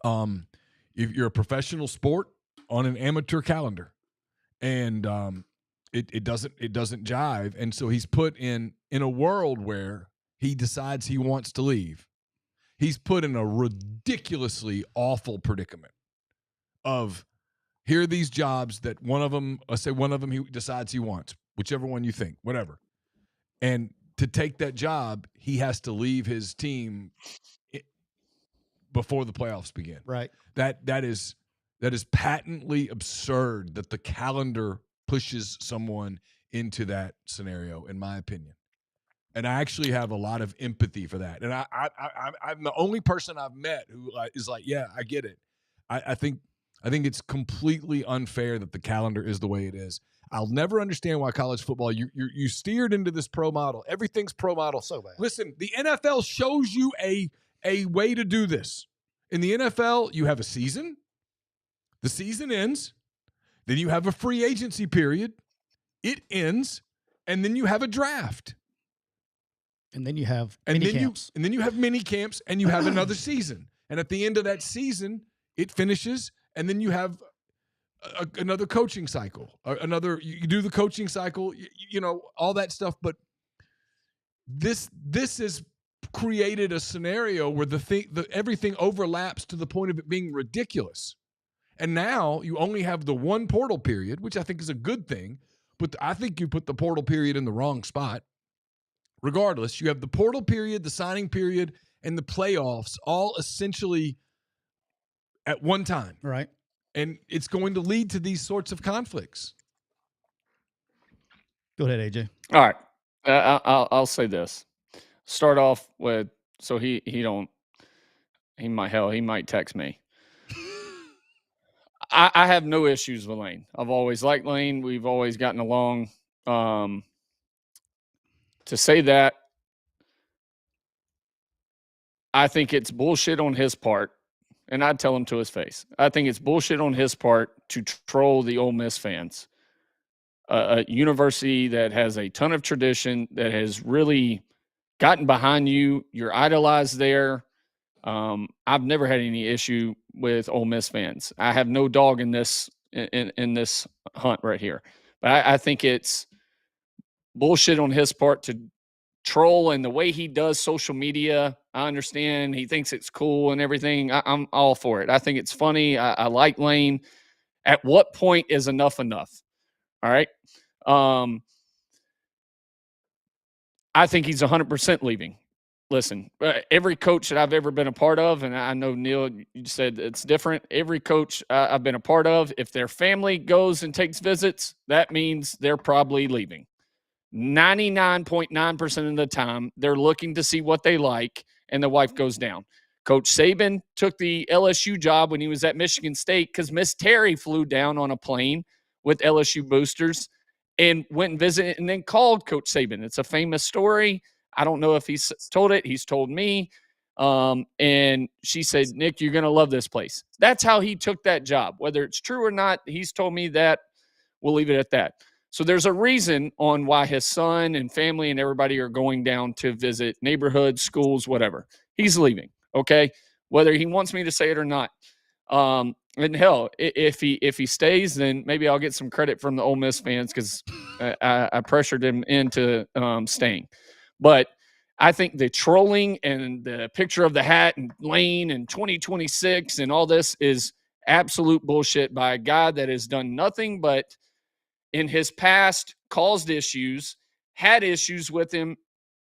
If you're a professional sport on an amateur calendar, and it doesn't jive, and so he's put in a world where he decides he wants to leave. He's put in a ridiculously awful predicament of, here are these jobs that one of them he decides he wants, whichever one you think, whatever. And to take that job, he has to leave his team before the playoffs begin. Right. That is patently absurd that the calendar pushes someone into that scenario, in my opinion. And I actually have a lot of empathy for that. And I'm the only person I've met who is like, yeah, I get it. I think it's completely unfair that the calendar is the way it is. I'll never understand why college football, you steered into this pro model. Everything's pro model. So bad. Listen, the NFL shows you a way to do this. In the NFL, you have a season. The season ends. Then you have a free agency period. It ends. And then you have a draft. And then you have mini camps. And then you have mini camps, and you have another season. And at the end of that season, it finishes, and then you have another coaching cycle. You do the coaching cycle, all that stuff. But this has created a scenario where everything overlaps to the point of it being ridiculous. And now you only have the one portal period, which I think is a good thing. But I think you put the portal period in the wrong spot. Regardless, you have the portal period, the signing period, and the playoffs all essentially at one time. Right. And it's going to lead to these sorts of conflicts. Go ahead, AJ. All right. I'll say this. Start off with, so he might text me. I have no issues with Lane. I've always liked Lane. We've always gotten along. To say that, I think it's bullshit on his part, and I'd tell him to his face. I think it's bullshit on his part to troll the Ole Miss fans. A university that has a ton of tradition, that has really gotten behind you. You're idolized there. I've never had any issue with Ole Miss fans. I have no dog in this in this hunt right here. But I think it's bullshit on his part to troll, and the way he does social media. I understand he thinks it's cool and everything. I'm all for it. I think it's funny. I like Lane. At what point is enough enough? All right. I think he's 100% leaving. Listen, every coach that I've ever been a part of, and I know, Neal, you said it's different. Every coach I've been a part of, if their family goes and takes visits, that means they're probably leaving. 99.9% of the time, they're looking to see what they like, and the wife goes down. Coach Saban took the LSU job when he was at Michigan State because Miss Terry flew down on a plane with LSU boosters and went and visited and then called Coach Saban. It's a famous story. I don't know if he's told it. He's told me. And she said, Nick, you're going to love this place. That's how he took that job. Whether it's true or not, he's told me that. We'll leave it at that. So there's a reason on why his son and family and everybody are going down to visit neighborhoods, schools, whatever. He's leaving, okay? Whether he wants me to say it or not. And hell, if he stays, then maybe I'll get some credit from the Ole Miss fans because I pressured him into staying. But I think the trolling and the picture of the hat and Lane and 2026 and all this is absolute bullshit by a guy that has done nothing but in his past caused issues, had issues with him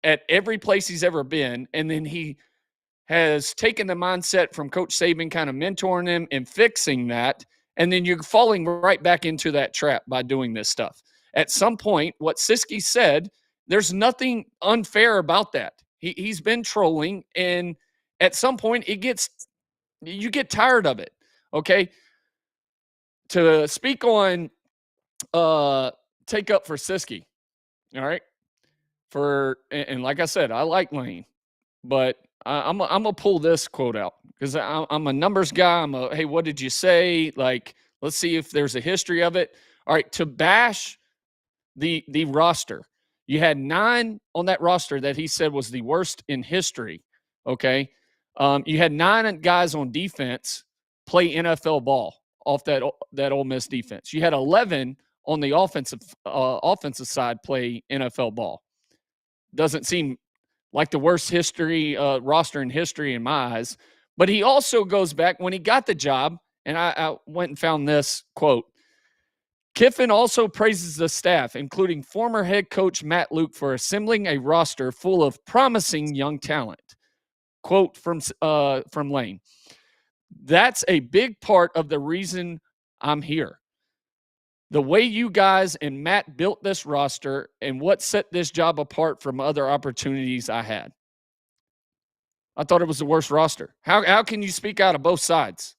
at every place he's ever been. And then he has taken the mindset from Coach Saban, kind of mentoring him and fixing that. And then you're falling right back into that trap by doing this stuff. At some point, what Siskey said, there's nothing unfair about that. He's been trolling, and at some point you get tired of it. Okay. To speak on take up for Siskey. All right. And like I said, I like Lane, but I'm gonna pull this quote out because I'm a numbers guy. Hey, what did you say? Like, let's see if there's a history of it. All right, to bash the roster, you had 9 on that roster that he said was the worst in history. Okay, you had 9 guys on defense play NFL ball off that Ole Miss defense. You had 11 on the offensive side play NFL ball. Doesn't seem like the worst roster in history in my eyes. But he also goes back when he got the job, and I went and found this quote. Kiffin also praises the staff, including former head coach Matt Luke, for assembling a roster full of promising young talent. Quote from Lane. That's a big part of the reason I'm here. The way you guys and Matt built this roster and what set this job apart from other opportunities I had. I thought it was the worst roster. How can you speak out of both sides?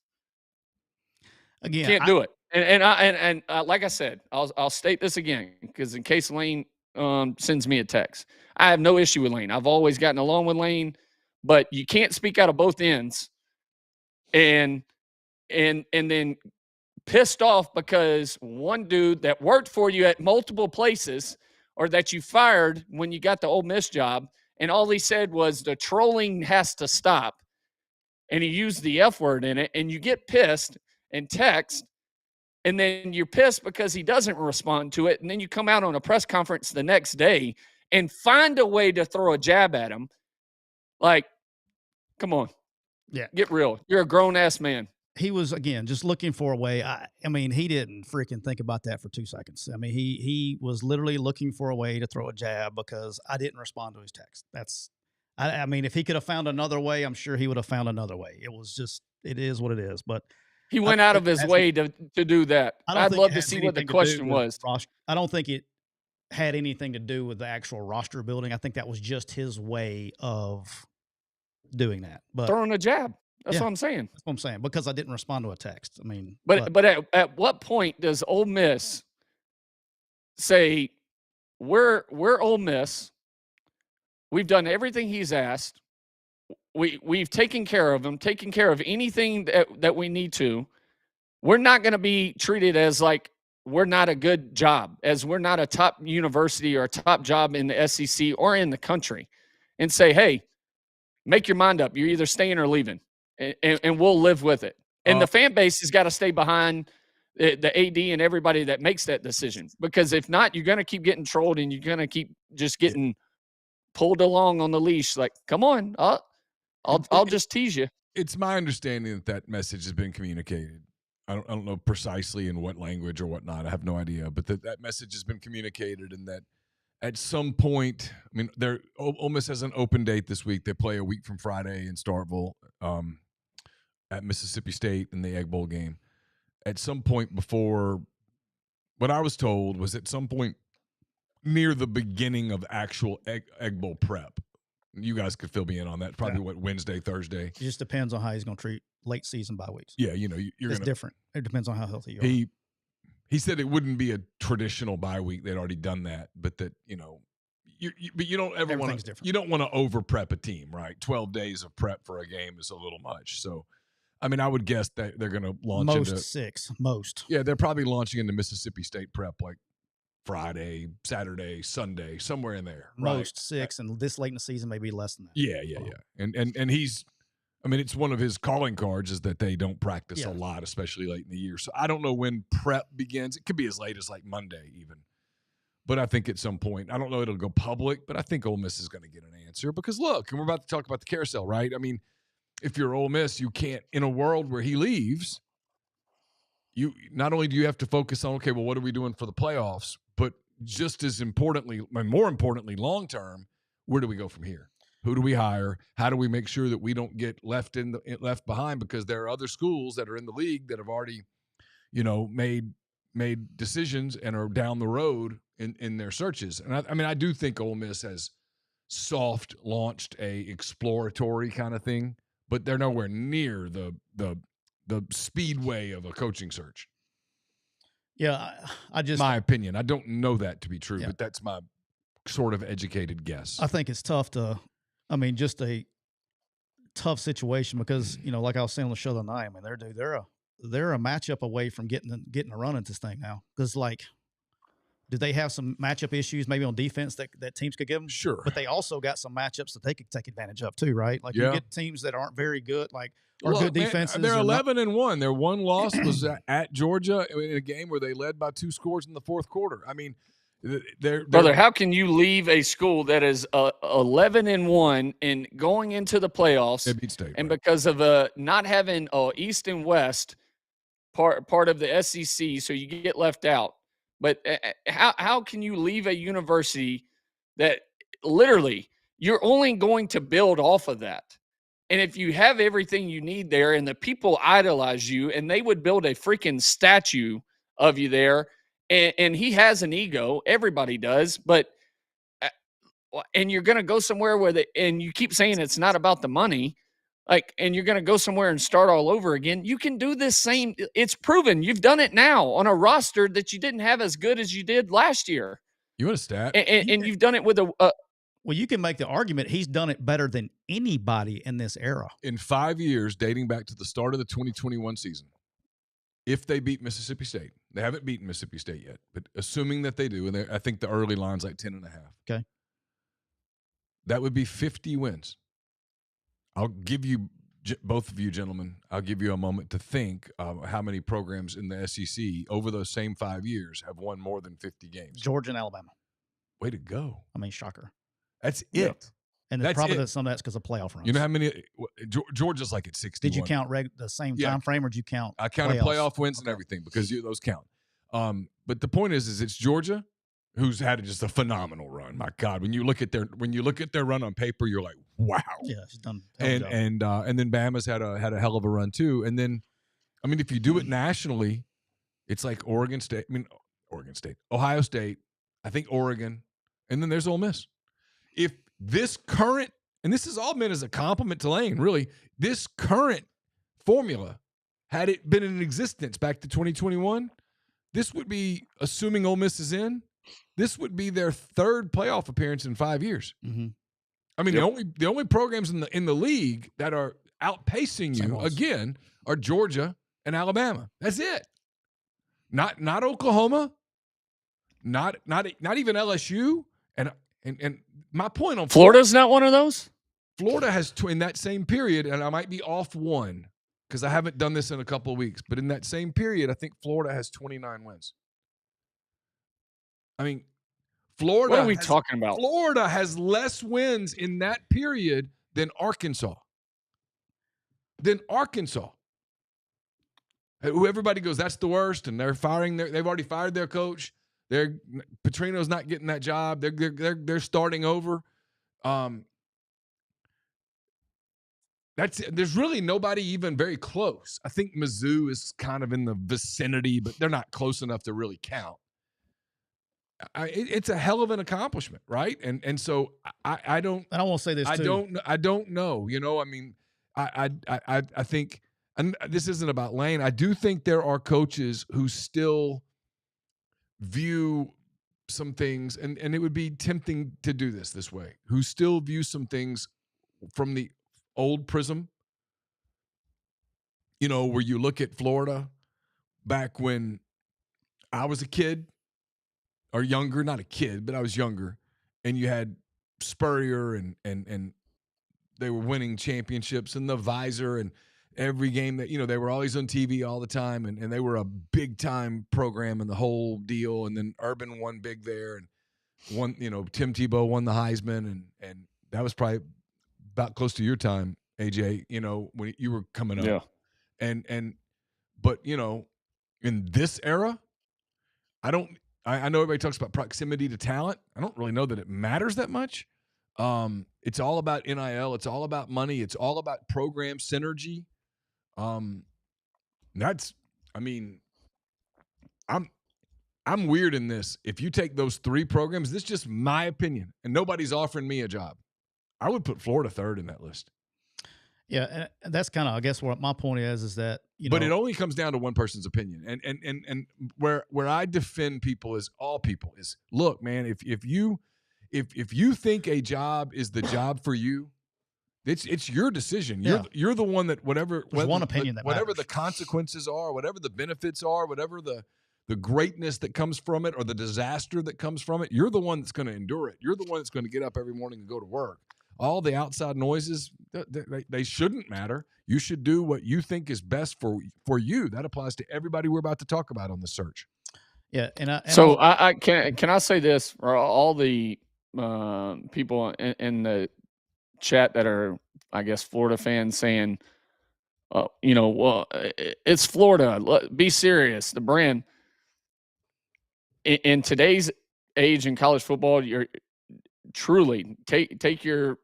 Again, can't do it. And like I said, I'll state this again because in case Lane sends me a text, I have no issue with Lane. I've always gotten along with Lane, but you can't speak out of both ends and then pissed off because one dude that worked for you at multiple places or that you fired when you got the Ole Miss job, and all he said was the trolling has to stop, and he used the F word in it, and you get pissed and text, and then you're pissed because he doesn't respond to it, and then you come out on a press conference the next day and find a way to throw a jab at him. Like, come on. Yeah. Get real. You're a grown-ass man. He was, again, just looking for a way. I mean, he didn't freaking think about that for 2 seconds. I mean, he was literally looking for a way to throw a jab because I didn't respond to his text. I mean, if he could have found another way, I'm sure he would have found another way. It is what it is. But he went out of his way to do that. I'd love to see what the question was. I don't think it had anything to do with the actual roster building. I think that was just his way of doing that. But throwing a jab. That's what I'm saying. That's what I'm saying, because I didn't respond to a text. I mean, but at what point does Ole Miss say, we're Ole Miss, we've done everything he's asked, we've taken care of him, taken care of anything that we need to. We're not going to be treated as like we're not a good job, as we're not a top university or a top job in the SEC or in the country, and say, hey, make your mind up. You're either staying or leaving. And we'll live with it. And the fan base has got to stay behind the AD and everybody that makes that decision. Because if not, you're going to keep getting trolled and you're going to keep just getting pulled along on the leash. Like, come on, I'll just tease you. It's my understanding that message has been communicated. I don't know precisely in what language or whatnot. I have no idea. But that message has been communicated, and that at some point, I mean, Ole Miss has an open date this week. They play a week from Friday in Starkville. At Mississippi State in the Egg Bowl game. At some point before, what I was told was at some point near the beginning of actual Egg Bowl prep. You guys could fill me in on that. Probably Wednesday, Thursday. It just depends on how he's going to treat late season bye weeks. Yeah, it's different. It depends on how healthy you are. He said it wouldn't be a traditional bye week. They'd already done that, but that but you don't ever want to. You don't want to over prep a team, right? 12 days of prep for a game is a little much. So. I mean, I would guess that they're going to launch into 6. Yeah, they're probably launching into Mississippi State prep like Friday, Saturday, Sunday, somewhere in there. Most 6, and this late in the season, maybe less than that. Yeah. And he's, I mean, it's one of his calling cards is that they don't practice a lot, especially late in the year. So I don't know when prep begins. It could be as late as like Monday even. But I think at some point, I don't know it'll go public, but I think Ole Miss is going to get an answer because look, and we're about to talk about the carousel, right? I mean, if you're Ole Miss, you can't, in a world where he leaves, you not only do you have to focus on, okay, well, what are we doing for the playoffs, but just as importantly, and more importantly, long term, where do we go from here? Who do we hire? How do we make sure that we don't get left behind? Because there are other schools that are in the league that have already, made decisions and are down the road in their searches. And I mean, I do think Ole Miss has soft launched a exploratory kind of thing, but they're nowhere near the speedway of a coaching search. Yeah, I just my opinion. I don't know that to be true, but that's my sort of educated guess. I think it's tough just a tough situation because like I was saying on the show the other night, I mean, they're a matchup away from getting a run at this thing now. Because do they have some matchup issues maybe on defense that teams could give them? Sure, but they also got some matchups that they could take advantage of too, right? Like you get teams that aren't very good, good defenses. They're 11-1. Their one loss was at Georgia in a game where they led by 2 scores in the fourth quarter. I mean, brother, how can you leave a school that is 11-1 and going into the playoffs, State, and right? Because of not having East and West part of the SEC, so you get left out. But how can you leave a university that literally you're only going to build off of that? And if you have everything you need there and the people idolize you and they would build a freaking statue of you there, and he has an ego, everybody does, but and you're going to go somewhere and you keep saying it's not about the money, and you're going to go somewhere and start all over again. You can do this same. It's proven. You've done it now on a roster that you didn't have as good as you did last year. You want a stat? And you've done it with well, you can make the argument he's done it better than anybody in this era. In 5 years, dating back to the start of the 2021 season, if they beat Mississippi State, they haven't beaten Mississippi State yet, but assuming that they do, and I think the early line's like 10.5. Okay. That would be 50 wins. I'll give you, both of you gentlemen, I'll give you a moment to think how many programs in the SEC over those same 5 years have won more than 50 games. Georgia and Alabama. Way to go. I mean, shocker. That's yeah. it. And that's probably some of that's because of playoff runs. You know how many? Georgia's like at 61. Did you count the same time frame, or did you count? I counted playoff wins and everything because those count. But the point is it's Georgia who's had just a phenomenal run. My God, when you look at their run on paper, you're like, wow. Yeah, she's done. And then Bama's had a hell of a run too. And then, I mean, if you do it nationally, it's like Oregon State, Ohio State, I think Oregon, and then there's Ole Miss. If this current, and this is all meant as a compliment to Lane, really, this current formula, had it been in existence back to 2021, this would be, assuming Ole Miss is in, this would be their 3rd playoff appearance in 5 years. Mm-hmm. I mean, the only programs in the league that are outpacing you again are Georgia and Alabama. That's it. Not Oklahoma, not even LSU, and my point on Florida's not one of those. Florida has in that same period, and I might be off one because I haven't done this in a couple of weeks, but in that same period, I think Florida has 29 wins. I mean, Florida. What are we talking about? Florida has less wins in that period than Arkansas. Who everybody goes, that's the worst, and they're firing they've already fired their coach. Petrino's not getting that job. They're starting over. There's really nobody even very close. I think Mizzou is kind of in the vicinity, but they're not close enough to really count. It's a hell of an accomplishment, right? And so I don't. And I won't say this. I don't know. I mean, I think, and this isn't about Lane. I do think there are coaches who still view some things, and it would be tempting to do this way, who still view some things from the old prism, where you look at Florida back when I was a kid or younger, not a kid, but I was younger, and you had Spurrier and they were winning championships, and the visor, and every game that, they were always on TV all the time, and they were a big time program and the whole deal. And then Urban won big there, and won, Tim Tebow won the Heisman, and that was probably about close to your time, AJ, when you were coming up. Yeah. But in this era, I know everybody talks about proximity to talent. I don't really know that it matters that much. It's all about NIL. It's all about money. It's all about program synergy. I'm weird in this. If you take those three programs, this is just my opinion, and nobody's offering me a job, I would put Florida third in that list. Yeah, and that's kind of, I guess, what my point is that, But it only comes down to one person's opinion. And where I defend people is all people is, look, man, if you think a job is the job for you, it's your decision. You're the one that whatever the consequences are, whatever the benefits are, whatever the greatness that comes from it or the disaster that comes from it, you're the one that's going to endure it. You're the one that's going to get up every morning and go to work. All the outside noises, they shouldn't matter. You should do what you think is best for you. That applies to everybody we're about to talk about on the search. Yeah, I can I say this for all the people in the chat that are, I guess, Florida fans saying, well, it's Florida. Be serious. The brand. In today's age in college football, you're truly take your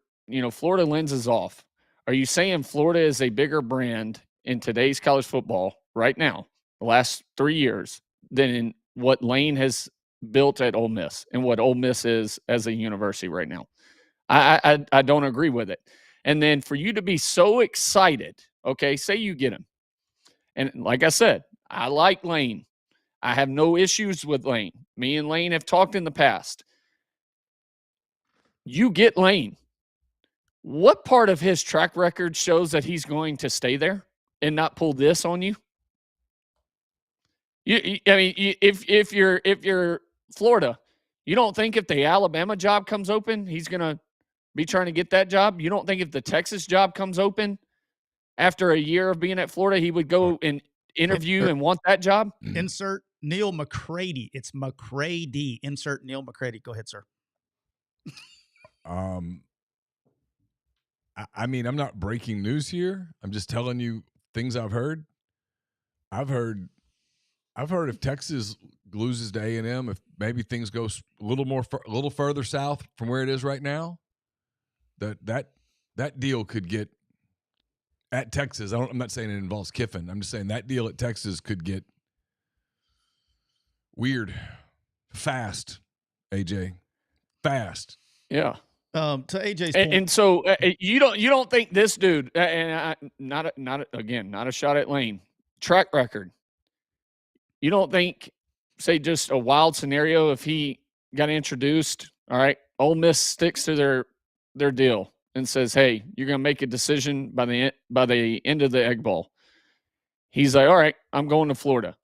Florida lenses off. Are you saying Florida is a bigger brand in today's college football right now, the last 3 years, than in what Lane has built at Ole Miss and what Ole Miss is as a university right now? I don't agree with it. And then for you to be so excited, okay, say you get him. And like I said, I like Lane. I have no issues with Lane. Me and Lane have talked in the past. You get Lane. What part of his track record shows that he's going to stay there and not pull this on you? If you're Florida, you don't think if the Alabama job comes open, he's going to be trying to get that job? You don't think if the Texas job comes open after a year of being at Florida, he would go and interview and want that job? Insert Neal McCready. It's McCready. Insert Neal McCready. Go ahead, sir. I'm not breaking news here. I'm just telling you things I've heard. I've heard if Texas loses to A&M, if maybe things go a little further south from where it is right now, that deal could get at Texas. I'm not saying it involves Kiffin. I'm just saying that deal at Texas could get weird, fast. AJ, fast. Yeah. To AJ's point. And so you don't think this dude, not a shot at Lane, track record. You don't think, say, just a wild scenario, if he got introduced, all right, Ole Miss sticks to their deal and says, hey, you're going to make a decision by the end of the Egg Bowl. He's like, all right, I'm going to Florida.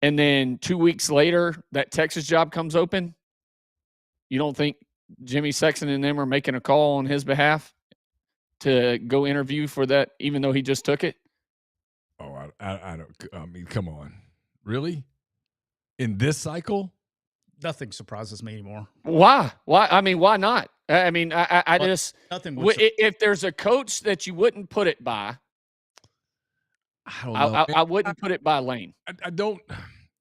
And then 2 weeks later, that Texas job comes open. You don't think Jimmy Sexton and them are making a call on his behalf to go interview for that, even though he just took it? Oh, I don't. I mean, come on, really? In this cycle, nothing surprises me anymore. Why? I mean, why not? I mean, I just nothing. If there's a coach that you wouldn't put it by, I don't know. I wouldn't put it by Lane. I don't.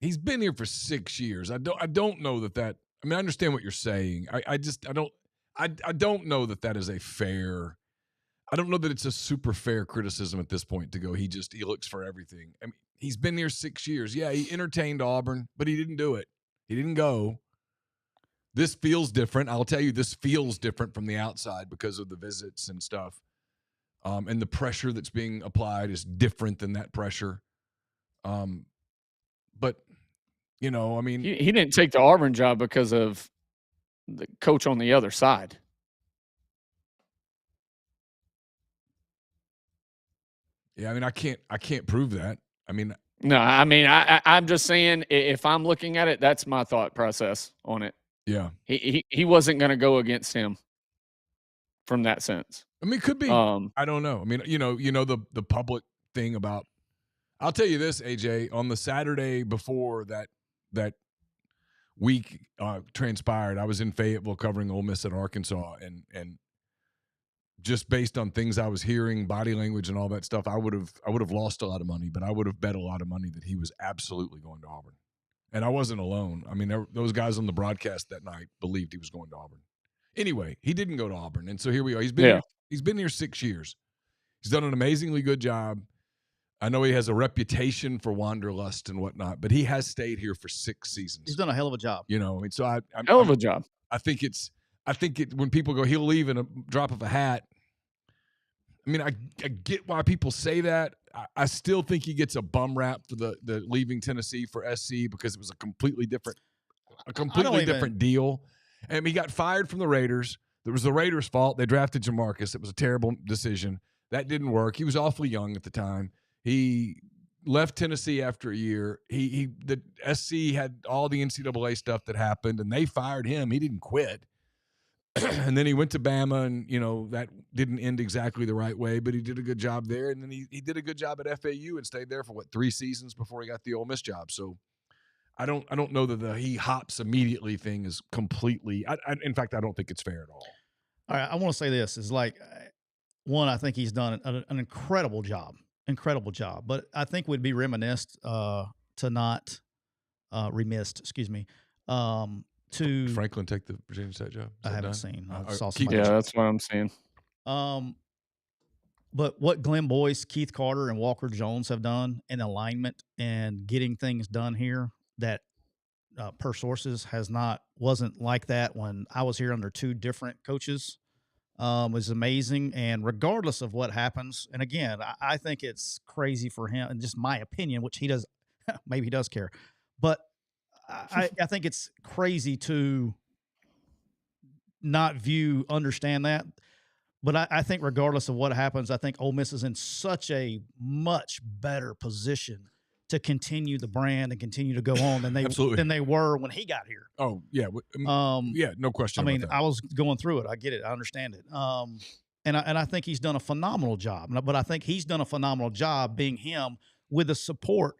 He's been here for 6 years. I don't know that. I mean, I understand what you're saying. I don't know that is a fair. I don't know that it's a super fair criticism at this point to go, he looks for everything. I mean, he's been here 6 years. Yeah, he entertained Auburn, but he didn't do it. He didn't go. This feels different. I'll tell you, this feels different from the outside because of the visits and stuff. And the pressure that's being applied is different than that pressure. But, I mean. He didn't take the Auburn job because of the coach on the other side. Yeah, I mean, I can't prove that. I mean. No, I mean, I'm just saying, if I'm looking at it, that's my thought process on it. Yeah. He wasn't going to go against him from that sense. I mean, it could be. I don't know. I mean, the public thing about. I'll tell you this, AJ. On the Saturday before that week transpired, I was in Fayetteville covering Ole Miss at Arkansas, and just based on things I was hearing, body language and all that stuff, I would have lost a lot of money, but I would have bet a lot of money that he was absolutely going to Auburn. And I wasn't alone. I mean, those guys on the broadcast that night believed he was going to Auburn. Anyway, he didn't go to Auburn, and so here we are. He's been here 6 years. He's done an amazingly good job. I know he has a reputation for wanderlust and whatnot, but he has stayed here for 6 seasons. He's done a hell of a job. You know, and so hell of a job. I think when people go, he'll leave in a drop of a hat. I mean, I get why people say that. I still think he gets a bum rap for the leaving Tennessee for SC because it was a completely different deal. And he got fired from the Raiders. It was the Raiders' fault. They drafted Jamarcus. It was a terrible decision. That didn't work. He was awfully young at the time. He left Tennessee after a year. The SC had all the NCAA stuff that happened, and they fired him. He didn't quit. And then he went to Bama, and, you know, that didn't end exactly the right way, but he did a good job there. And then he did a good job at FAU and stayed there for, 3 seasons before he got the Ole Miss job. So I don't know that the he hops immediately thing is completely in fact, I don't think it's fair at all. All right, I want to say this is like, one, I think he's done an incredible job. But I think we'd be remiss to not to Franklin take the Virginia Tech job? I haven't seen. I saw that's what I'm saying. But what Glenn Boyce, Keith Carter, and Walker Jones have done in alignment and getting things done here that per sources wasn't like that when I was here under 2 different coaches. Was amazing. And regardless of what happens, and again, I think it's crazy for him, and just my opinion, which he does, maybe he does care, but I think it's crazy to not understand that. But I think regardless of what happens, I think Ole Miss is in such a much better position to continue the brand and continue to go on than they were when he got here. Oh yeah, no question. I mean, I was going through it. I get it. I understand it. And I think he's done a phenomenal job. But I think he's done a phenomenal job being him with the support.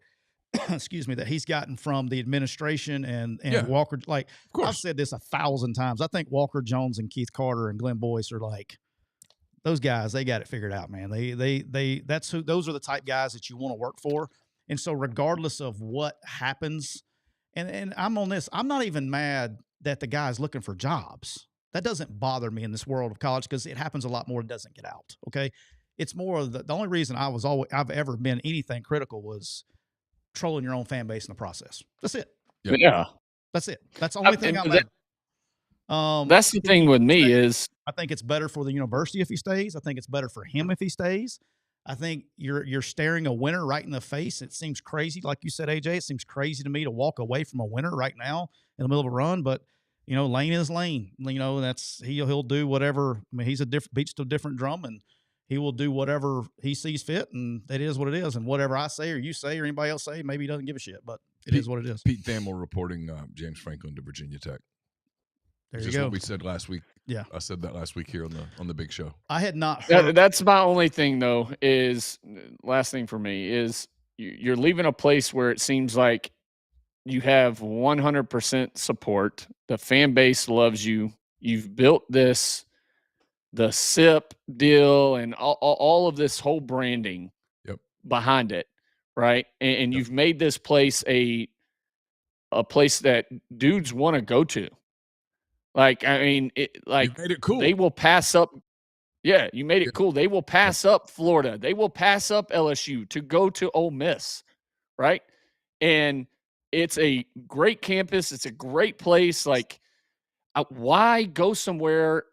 Excuse me, that he's gotten from the administration and Walker. Like, I've said this 1,000 times. I think Walker Jones and Keith Carter and Glenn Boyce are like those guys. They got it figured out, man. Those are the type guys that you want to work for. And so regardless of what happens, and I'm on this, I'm not even mad that the guy's looking for jobs. That doesn't bother me in this world of college because it happens a lot more. It doesn't get out. Okay. It's more of the only reason I've ever been anything critical was trolling your own fan base in the process. That's it. Yeah. That's it. That's the only thing I'm mad. That's the thing with me is I think it's better for the university if he stays. I think it's better for him if he stays. I think you're staring a winner right in the face. It seems crazy, like you said, AJ. It seems crazy to me to walk away from a winner right now in the middle of a run. But Lane is Lane. He'll do whatever. I mean, beats to a different drum, and he will do whatever he sees fit, and it is what it is. And whatever I say or you say or anybody else say, maybe he doesn't give a shit, but it is what it is. Pete Thamel reporting James Franklin to Virginia Tech. There you go. What we said last week. Yeah, I said that last week here on the big show. I had not heard. That's my only thing, though. Is last thing for me is you're leaving a place where it seems like you have 100% support. The fan base loves you. You've built the SIP deal and all of this whole branding behind it, right? And you've made this place a place that dudes want to go to. Like, I mean, you made it cool. They will pass up. Yeah, you made it cool. They will pass up Florida. They will pass up LSU to go to Ole Miss, right? And it's a great campus. It's a great place. Like, why go somewhere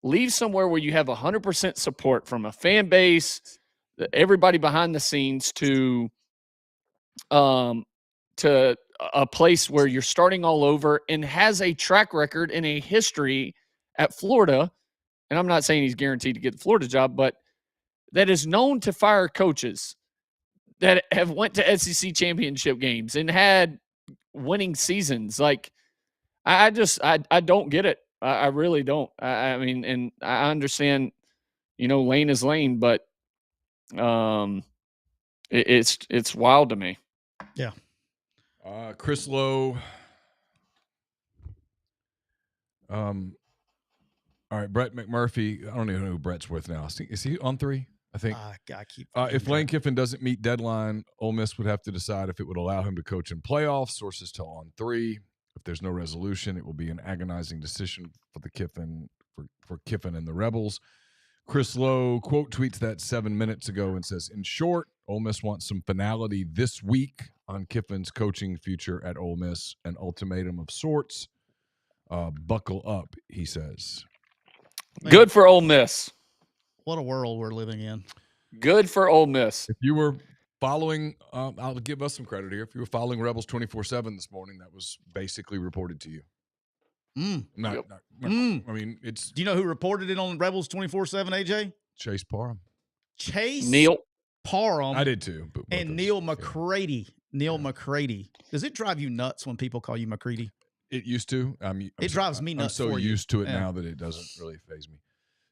leave somewhere where you have 100% support from a fan base, everybody behind the scenes to a place where you're starting all over and has a track record and a history at Florida. And I'm not saying he's guaranteed to get the Florida job, but that is known to fire coaches that have went to SEC championship games and had winning seasons. Like, I don't get it. I really don't. I mean, and I understand, Lane is Lane, but It's wild to me. Yeah. Chris Lowe. All right, Brett McMurphy. I don't even know who Brett's with now. Is he on 3? I think. I keep. If Lane Kiffin doesn't meet deadline, Ole Miss would have to decide if it would allow him to coach in playoffs. Sources tell On 3. If there's no resolution, it will be an agonizing decision for the Kiffin for Kiffin and the Rebels. Chris Lowe quote tweets that 7 minutes ago and says, "In short, Ole Miss wants some finality this week on Kiffin's coaching future at Ole Miss, an ultimatum of sorts. Buckle up," he says. Man, good for Ole Miss. What a world we're living in. Good for Ole Miss. If you were following, I'll give us some credit here. If you were following Rebels 24/7 this morning, that was basically reported to you. I mean, it's. Do you know who reported it on Rebels 24/7? AJ Chase Parham. Neal Parham. I did too. But and Neal McCready. Neal McCready. Does it drive you nuts when people call you McCready? It used to. It drives me nuts. I'm so used to it now that it doesn't really faze me.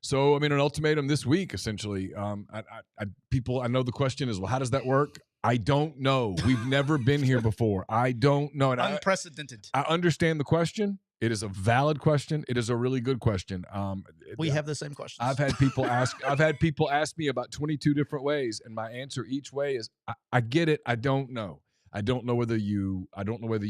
So, I mean, an ultimatum this week, essentially. I know the question is, well, how does that work? I don't know. We've never been here before. I don't know. And unprecedented. I understand the question. It is a valid question. It is a really good question. We have the same questions. I've had people ask me about 22 different ways, and my answer each way is, I get it. I don't know. I don't know whether you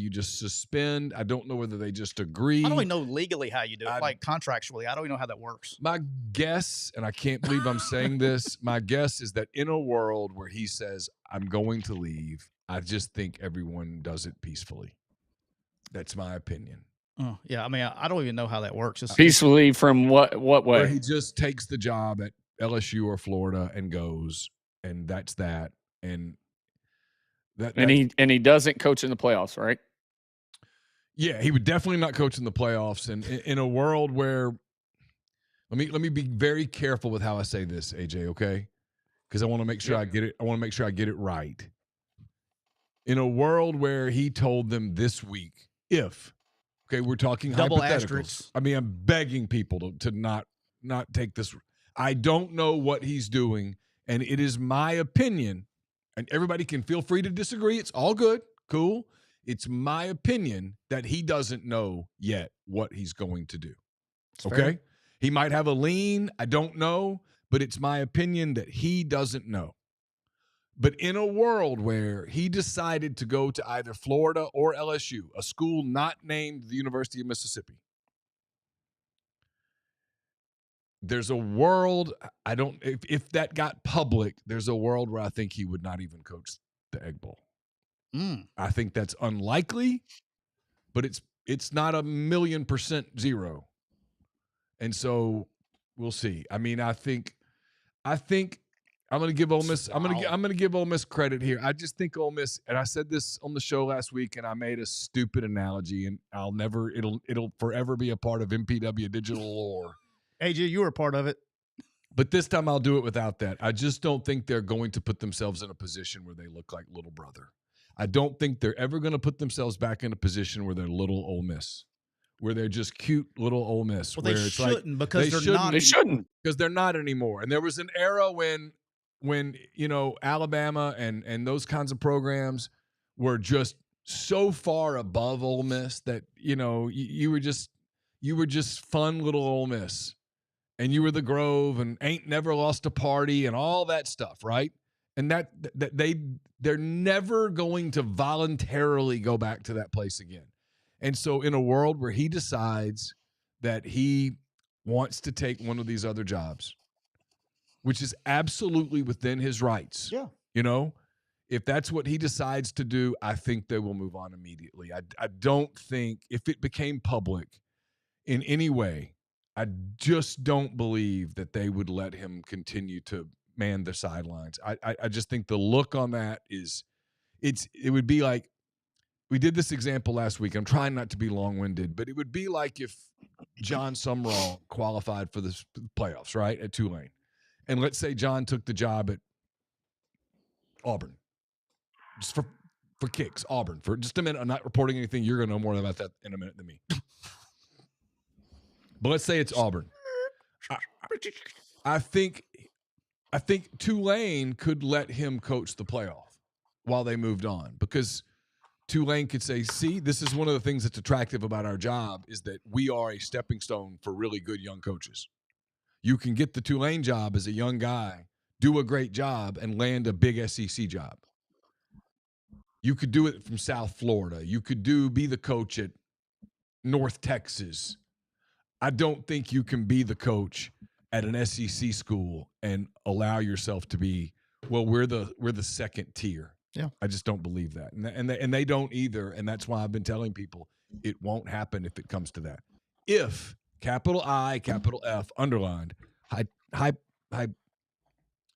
just suspend. I don't know whether they just agree. I don't even know legally how you do it, like contractually. I don't even know how that works. My guess, and I can't believe I'm saying this, my guess is that in a world where he says, I'm going to leave, I just think everyone does it peacefully. That's my opinion. Oh, yeah. I mean, I don't even know how that works. Peacefully from what way? Where he just takes the job at LSU or Florida and goes, and that's that. And he doesn't coach in the playoffs, right? Yeah, he would definitely not coach in the playoffs. And in a world where, let me be very careful with how I say this, AJ, okay? Because I want to make sure I get it. I want to make sure I get it right. In a world where he told them this week, we're talking double hypotheticals. Asterisks. I mean, I'm begging people to not take this. I don't know what he's doing, and it is my opinion. And everybody can feel free to disagree. It's all good. Cool. It's my opinion that he doesn't know yet what he's going to do. It's okay? fair. He might have a lean. I don't know. But it's my opinion that he doesn't know. But in a world where he decided to go to either Florida or LSU, a school not named the University of Mississippi, there's a world, if that got public, there's a world where I think he would not even coach the Egg Bowl. I think that's unlikely, but it's not 1,000,000% zero. And so we'll see. I mean, I think I'm going to give Ole Miss. I'm going to give Ole Miss credit here. I just think Ole Miss, and I said this on the show last week, and I made a stupid analogy, and it'll forever be a part of MPW digital lore. AJ, you were a part of it. But this time I'll do it without that. I just don't think they're going to put themselves in a position where they look like little brother. I don't think they're ever going to put themselves back in a position where they're little Ole Miss, where they're just cute little Ole Miss. Well, where they it's shouldn't like, because they're not. They shouldn't because they're not anymore. And there was an era when Alabama and those kinds of programs were just so far above Ole Miss that you were just fun little Ole Miss. And you were the Grove and ain't never lost a party and all that stuff, right? And that they're never going to voluntarily go back to that place again. And so in a world where he decides that he wants to take one of these other jobs, which is absolutely within his rights. Yeah. If that's what he decides to do, I think they will move on immediately. I don't think if it became public in any way, I just don't believe that they would let him continue to man the sidelines. I just think the look on that it would be like, we did this example last week. I'm trying not to be long-winded, but it would be like if John Sumrall qualified for the playoffs, right, at Tulane. And let's say John took the job at Auburn. Just for kicks, Auburn. For just a minute, I'm not reporting anything. You're going to know more about that in a minute than me. But let's say it's Auburn. I think I think Tulane could let him coach the playoff while they moved on, because Tulane could say, see, this is one of the things that's attractive about our job is that we are a stepping stone for really good young coaches. You can get the Tulane job as a young guy, do a great job, and land a big SEC job. You could do it from South Florida. You could be the coach at North Texas. I don't think you can be the coach at an SEC school and allow yourself to be, well, we're the second tier. Yeah. I just don't believe that. And they don't either. And that's why I've been telling people it won't happen if it comes to that. If, capital I, capital F, underlined, high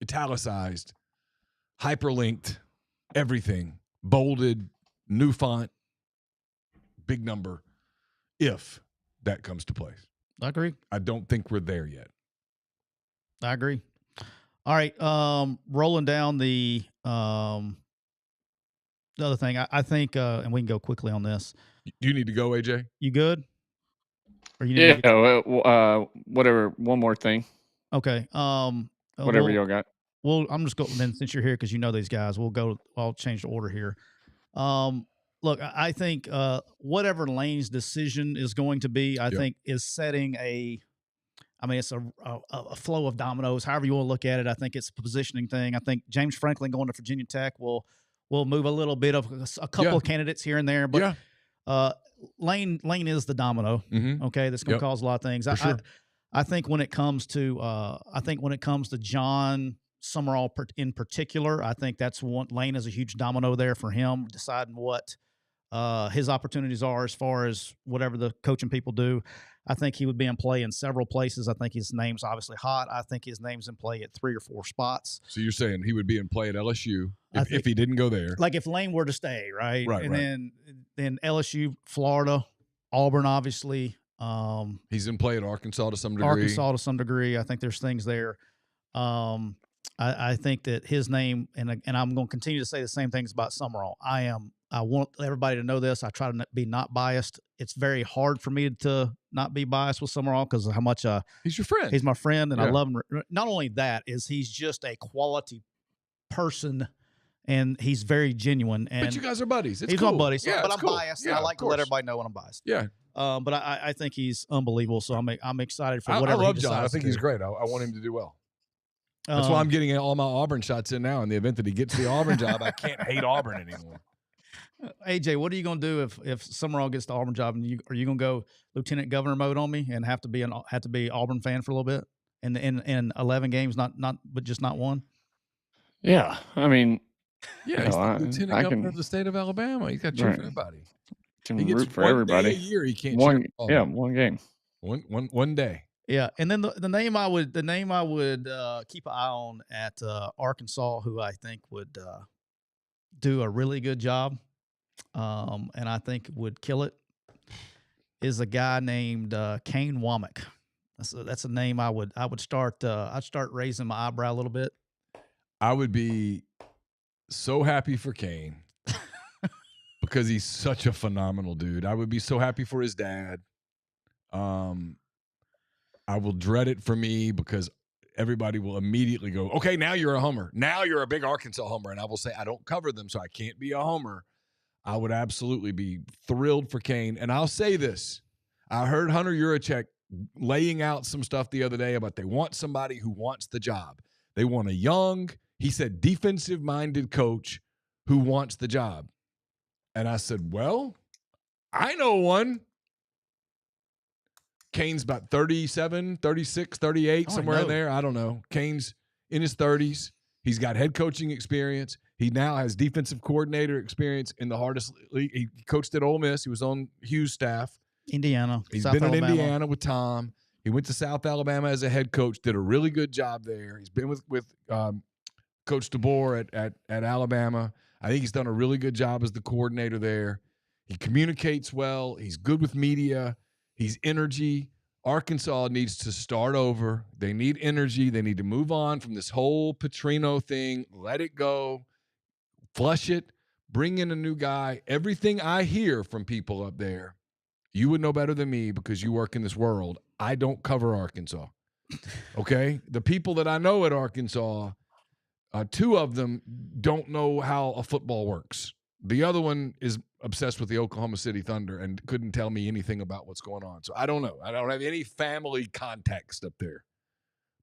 italicized, hyperlinked, everything, bolded, new font, big number, if that comes to place. I agree. I don't think we're there yet. I agree. All right. Rolling down the other thing, I think, and we can go quickly on this. Do you need to go, AJ? You good? Or you need whatever. One more thing. Okay. Whatever y'all got. Well, I'm just going, then since you're here, because you know these guys, I'll change the order here. Look, I think whatever Lane's decision is going to be, I think is setting it's a flow of dominoes, however you want to look at it. I think it's a positioning thing. I think James Franklin going to Virginia Tech will move a little bit of a couple of candidates here and there, but Lane is the domino. Mm-hmm. Okay, that's going to cause a lot of things. I think when it comes to John Summerall in particular, I think that's one. Lane is a huge domino there for him, deciding what his opportunities are as far as whatever the coaching people do. I think he would be in play in several places. I think his name's obviously hot. I think his name's in play at 3 or 4 spots. So you're saying he would be in play at LSU if he didn't go there? Like if Lane were to stay, right? Right, and then LSU, Florida, Auburn, obviously. He's in play at Arkansas to some degree. I think there's things there. I think that his name, and I'm going to continue to say the same things about Summerall. I want everybody to know this. I try to be not biased. It's very hard for me to not be biased with Summerall because of how much he's your friend. He's my friend, and I love him. Not only that, is he's just a quality person, and he's very genuine. And but you guys are buddies. It's he's cool. my buddy, so, but I'm cool. biased. And I like to let everybody know when I'm biased. Yeah. But I think he's unbelievable. So I'm excited for whatever. I love he John. I think he's great. I want him to do well. That's why I'm getting all my Auburn shots in now. In the event that he gets the Auburn job, I can't hate Auburn anymore. AJ, what are you going to do if Summerall gets the Auburn job? And are you going to go lieutenant governor mode on me and have to be Auburn fan for a little bit in 11 games, but just not one? Yeah, I mean, he's the lieutenant governor of the state of Alabama. He's got to cheer for everybody. Can he gets root for everybody. Day a year, he can't cheer for one game, one day. Yeah, and then the name I would keep an eye on at Arkansas, who I think would do a really good job, and I think would kill it, is a guy named Kane Womack. That's a name I would start. I'd start raising my eyebrow a little bit. I would be so happy for Kane because he's such a phenomenal dude. I would be so happy for his dad. I will dread it for me because everybody will immediately go, okay, now you're a homer. Now you're a big Arkansas homer. And I will say, I don't cover them, so I can't be a homer. I would absolutely be thrilled for Kane. And I'll say this. I heard Hunter Yurachek laying out some stuff the other day about they want somebody who wants the job. They want a young, he said, defensive-minded coach who wants the job. And I said, well, I know one. Kane's about 37, 36, 38, somewhere in there. I don't know. Kane's in his 30s. He's got head coaching experience. He now has defensive coordinator experience in the hardest league. He coached at Ole Miss. He was on Hugh's staff. Indiana. He's been in Indiana with Tom. He went to South Alabama as a head coach, did a really good job there. He's been with Coach DeBoer at Alabama. I think he's done a really good job as the coordinator there. He communicates well. He's good with media. He's energy. Arkansas needs to start over. They need energy. They need to move on from this whole Petrino thing. Let it go. Flush it. Bring in a new guy. Everything I hear from people up there, you would know better than me because you work in this world. I don't cover Arkansas. Okay, the people that I know at Arkansas, 2 of them don't know how a football works. The other one is obsessed with the Oklahoma City Thunder and couldn't tell me anything about what's going on. So I don't know. I don't have any family context up there.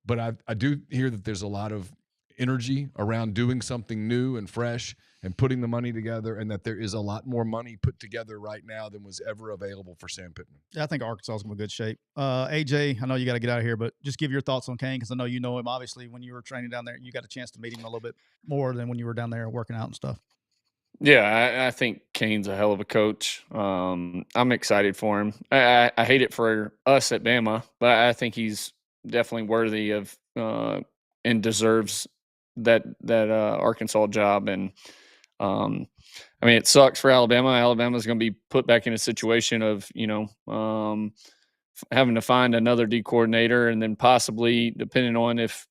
But I do hear that there's a lot of energy around doing something new and fresh and putting the money together, and that there is a lot more money put together right now than was ever available for Sam Pittman. Yeah, I think Arkansas is going to be in good shape. AJ, I know you got to get out of here, but just give your thoughts on Kane, because I know you know him. Obviously, when you were training down there, you got a chance to meet him a little bit more than when you were down there working out and stuff. Yeah, I think Kane's a hell of a coach. I'm excited for him. I hate it for us at Bama, but I think he's definitely worthy of and deserves that Arkansas job. And I mean, it sucks for Alabama. Alabama's going to be put back in a situation of having to find another D coordinator, and then possibly, depending on if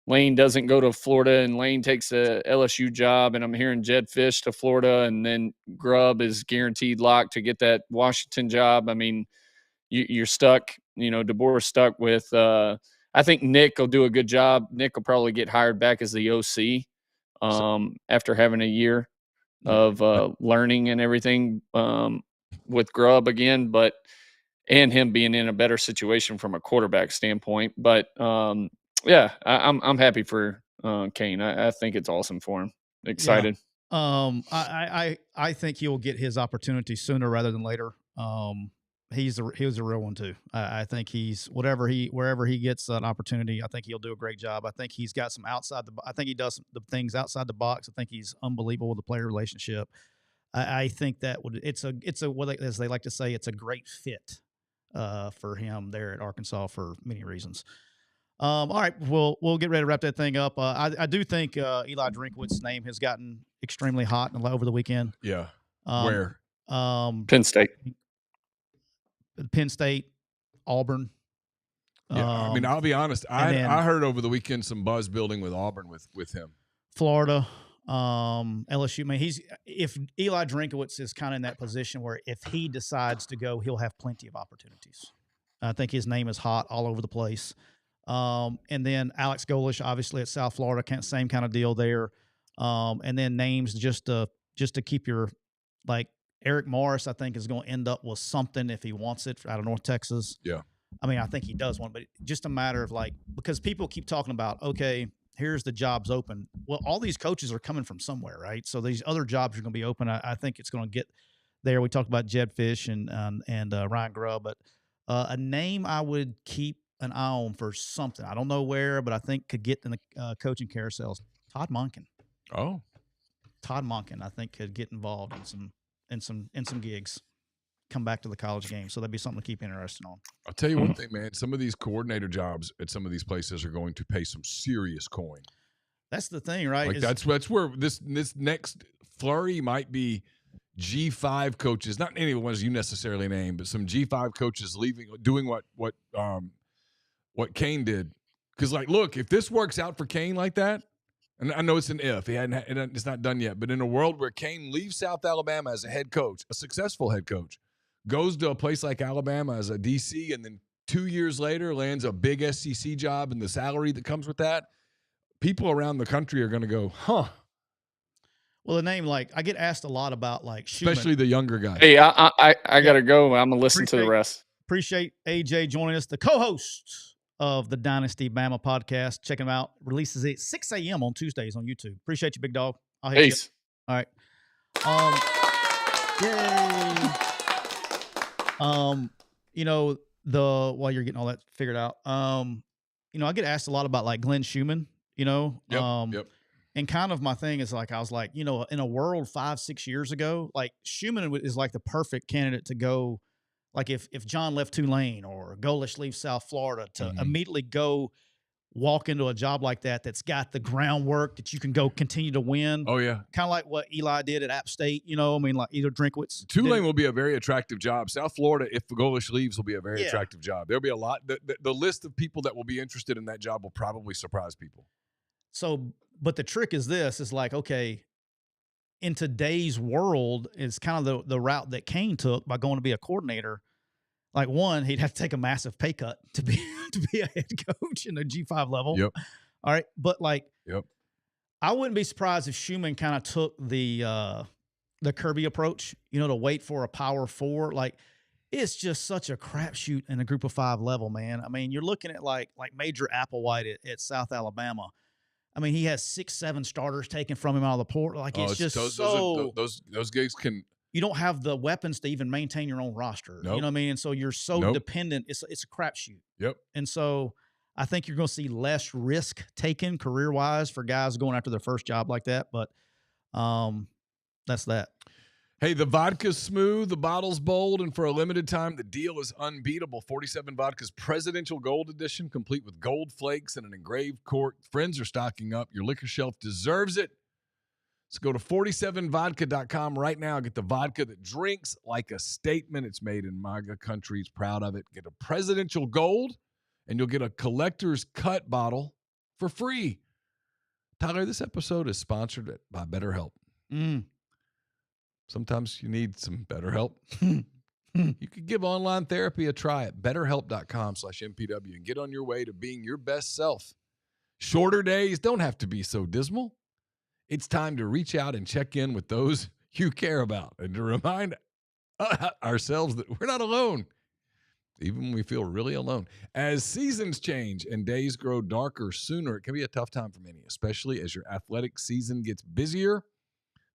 Lane doesn't go to Florida and Lane takes a LSU job, and I'm hearing Jed Fish to Florida, and then Grubb is guaranteed locked to get that Washington job. I mean, you're stuck. DeBoer's stuck with I think Nick will do a good job. Nick will probably get hired back as the OC after having a year of learning and everything with Grubb again, and him being in a better situation from a quarterback standpoint. But yeah, I'm happy for Kane. I think it's awesome for him. Excited. Yeah. I think he'll get his opportunity sooner rather than later. He was a real one too. I think wherever he gets an opportunity, I think he'll do a great job. I think he's got some I think he does the things outside the box. I think he's unbelievable with the player relationship. I think that it's a what as they like to say, it's a great fit for him there at Arkansas for many reasons. All right, we'll get ready to wrap that thing up. I do think Eli Drinkwitz's name has gotten extremely hot over the weekend. Yeah. Where? Penn State. Penn State, Auburn. Yeah, I mean, I'll be honest. I heard over the weekend some buzz building with Auburn with him. Florida, LSU. I mean, if Eli Drinkwitz is kind of in that position where if he decides to go, he'll have plenty of opportunities. I think his name is hot all over the place. And then Alex Golish, obviously at South Florida, same kind of deal there. And then names just to keep your Eric Morris, I think, is going to end up with something if he wants it out of North Texas. Yeah. I mean, I think he does want, but just a matter of because people keep talking about, okay, here's the jobs open. Well, all these coaches are coming from somewhere, right? So these other jobs are going to be open. I think it's going to get there. We talked about Jed Fish and Ryan Grubb, but a name I would keep an eye on for something. I don't know where, but I think could get in the coaching carousels. Todd Monken. Oh. Todd Monken, I think, could get involved in some gigs, come back to the college game. So that'd be something to keep interested on. I'll tell you one thing, man. Some of these coordinator jobs at some of these places are going to pay some serious coin. That's the thing, right? That's where this next flurry might be G5 coaches, not any of the ones you necessarily name, but some G5 coaches doing what Kane did. Because, look, if this works out for Kane like that, and I know it's an if. It's not done yet. But in a world where Kane leaves South Alabama as a head coach, a successful head coach, goes to a place like Alabama as a DC, and then 2 years later lands a big SEC job and the salary that comes with that, people around the country are going to go, huh. Well, the name, I get asked a lot about, Schumann. Especially the younger guys. Hey, I got to go. I'm going to listen to the rest. Appreciate AJ joining us, the co-host of the Dynasty Bama podcast. Check him out. Releases at 6 a.m. on Tuesdays on YouTube. Appreciate you, big dog. I'll hit Peace. You. All right. Yay. While you're getting all that figured out, I get asked a lot about Glenn Schumann, Yep. And kind of my thing is I was in a world 5-6 years ago, Schumann is the perfect candidate to go. If John left Tulane or Golish leaves South Florida to immediately go walk into a job like that's got the groundwork that you can go continue to win. Oh, yeah. Kind of like what Eli did at App State, either Drinkwitz. Tulane will be a very attractive job. South Florida, if Golish leaves, will be a very attractive job. There'll be a lot. The list of people that will be interested in that job will probably surprise people. So, but the trick is this, okay, in today's world, it's kind of the route that Kane took by going to be a coordinator. One, he'd have to take a massive pay cut to to be a head coach in the G5 level. Yep. All right. But like, Yep. I wouldn't be surprised if Schumann kind of took the Kirby approach, to wait for a power 4. Like, it's just such a crapshoot in a group of 5 level, man. I mean, you're looking at like Major Applewhite at South Alabama. I mean, he has 6-7 starters taken from him out of the portal. Like, it's just those gigs can. You don't have the weapons to even maintain your own roster. Nope. You know what I mean? And so you're so dependent. It's a crapshoot. Yep. And so I think you're going to see less risk taken career-wise for guys going after their first job like that. But that's that. Hey, the vodka's smooth, the bottle's bold, and for a limited time, the deal is unbeatable. 47 Vodka's Presidential Gold Edition, complete with gold flakes and an engraved cork. Friends are stocking up. Your liquor shelf deserves it. So go to 47vodka.com right now. Get the vodka that drinks like a statement. It's made in MAGA countries. Proud of it. Get a Presidential Gold, and you'll get a collector's cut bottle for free. Tyler, this episode is sponsored by BetterHelp. Sometimes you need some BetterHelp. You could give online therapy a try at betterhelp.com/MPW and get on your way to being your best self. Shorter days don't have to be so dismal. It's time to reach out and check in with those you care about and to remind ourselves that we're not alone, even when we feel really alone. As seasons change and days grow darker sooner, it can be a tough time for many, especially as your athletic season gets busier.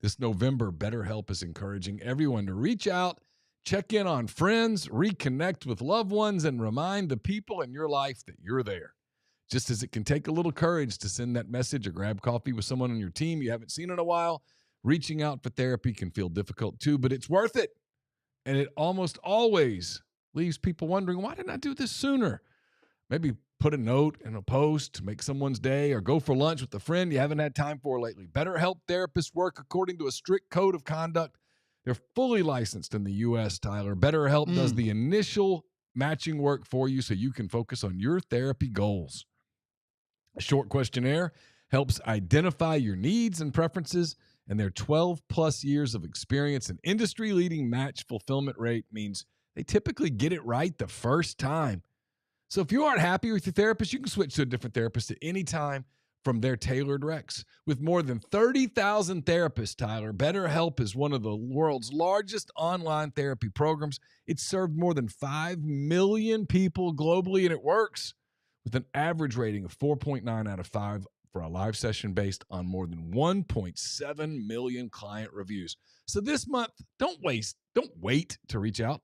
This November, BetterHelp is encouraging everyone to reach out, check in on friends, reconnect with loved ones, and remind the people in your life that you're there. Just as it can take a little courage to send that message or grab coffee with someone on your team you haven't seen in a while, reaching out for therapy can feel difficult too, but it's worth it. And it almost always leaves people wondering, why didn't I do this sooner? Maybe put a note in a post to make someone's day or go for lunch with a friend you haven't had time for lately. BetterHelp therapists work according to a strict code of conduct. They're fully licensed in the U.S., Tyler. BetterHelp does the initial matching work for you so you can focus on your therapy goals. A short questionnaire helps identify your needs and preferences, and their 12-plus years of experience and industry-leading match fulfillment rate means they typically get it right the first time. So if you aren't happy with your therapist, you can switch to a different therapist at any time from their tailored recs. With more than 30,000 therapists, Tyler, BetterHelp is one of the world's largest online therapy programs. It's served more than 5 million people globally, and it works with an average rating of 4.9 out of 5 for a live session based on more than 1.7 million client reviews. So this month, don't wait to reach out.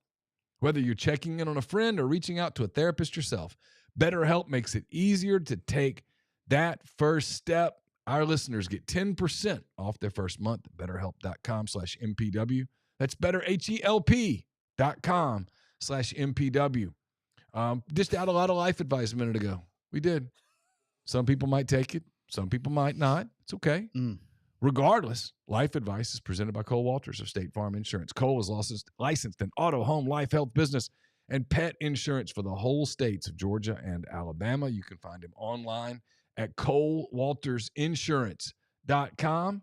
Whether you're checking in on a friend or reaching out to a therapist yourself, BetterHelp makes it easier to take that first step. Our listeners get 10% off their first month at betterhelp.com/MPW. That's betterhelp.com/MPW. Dished out a lot of life advice a minute ago. We did. Some people might take it. Some people might not. It's okay. Regardless, life advice is presented by Cole Walters of State Farm Insurance. Cole is licensed in auto, home, life, health, business, and pet insurance for the whole states of Georgia and Alabama. You can find him online at ColeWaltersInsurance.com.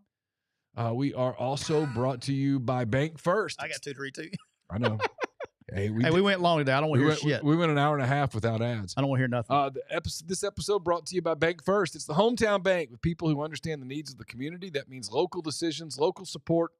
We are also brought to you by Bank First. I got 2 to read to you. I know. Hey, we went long today. I don't want to hear shit. We went an hour and a half without ads. I don't want to hear nothing. This episode brought to you by Bank First. It's the hometown bank with people who understand the needs of the community. That means local decisions, local support,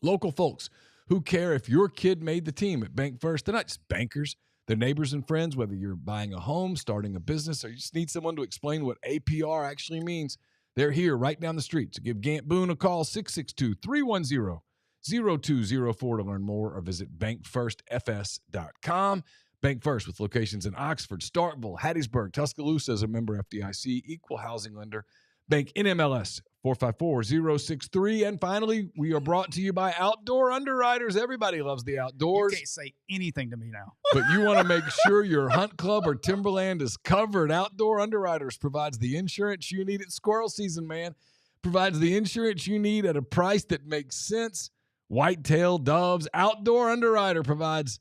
local folks who care if your kid made the team at Bank First. They're not just bankers. They're neighbors and friends, whether you're buying a home, starting a business, or you just need someone to explain what APR actually means. They're here right down the street. So give Gant Boone a call, 662-310-0204 to learn more, or visit bankfirstfs.com. Bank First with locations in Oxford, Starkville, Hattiesburg, Tuscaloosa as a member FDIC, equal housing lender. Bank NMLS 454063. And finally, we are brought to you by Outdoor Underwriters. Everybody loves the outdoors. You can't say anything to me now. But you want to make sure your hunt club or timberland is covered. Outdoor Underwriters provides the insurance you need at squirrel season, man. Provides the insurance you need at a price that makes sense. Whitetail, doves. Outdoor Underwriter provides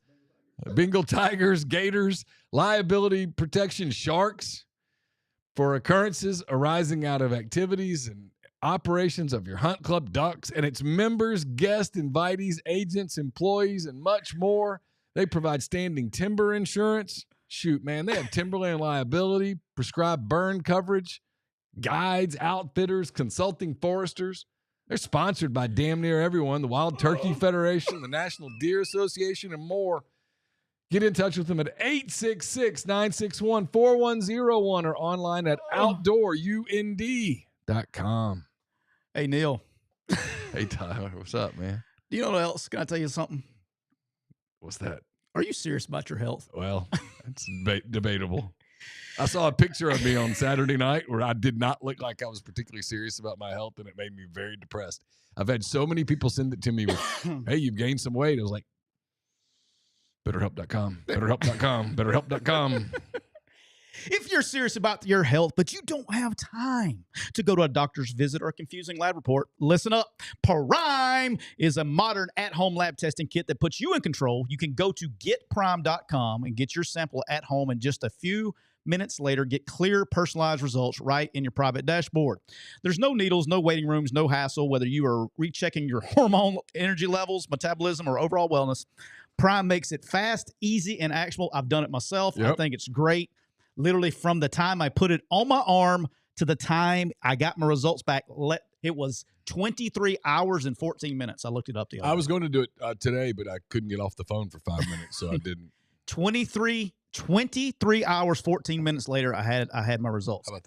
Bengal tigers, gators, liability protection, sharks for occurrences arising out of activities and operations of your hunt club, ducks, and its members, guests, invitees, agents, employees, and much more. They provide standing timber insurance. Shoot, man, they have timberland liability, prescribed burn coverage, guides, outfitters, consulting foresters. They're sponsored by damn near everyone, the Wild Turkey Federation, the National Deer Association, and more. Get in touch with them at 866-961-4101 or online at outdoorund.com. Hey, Neal. Hey, Tyler, what's up, man? Do you know what else? Can I tell you something? What's that? Are you serious about your health? Well, it's debatable. I saw a picture of me on Saturday night where I did not look like I was particularly serious about my health, and it made me very depressed. I've had so many people send it to me with, hey, you've gained some weight. I was like, BetterHelp.com, BetterHelp.com, BetterHelp.com. If you're serious about your health, but you don't have time to go to a doctor's visit or a confusing lab report, listen up. Prime is a modern at-home lab testing kit that puts you in control. You can go to getprime.com and get your sample at home in just a few minutes later. Get clear, personalized results right in your private dashboard. There's no needles, no waiting rooms, no hassle, whether you are rechecking your hormone, energy levels, metabolism, or overall wellness. Prime makes it fast, easy, and actionable. I've done it myself. Yep. I think it's great. Literally from the time I put it on my arm to the time I got my results back, it was 23 hours and 14 minutes. I looked it up the other day. I was going to do it today, but I couldn't get off the phone for 5 minutes, so I didn't. 23 hours, 14 minutes later, I had my results. How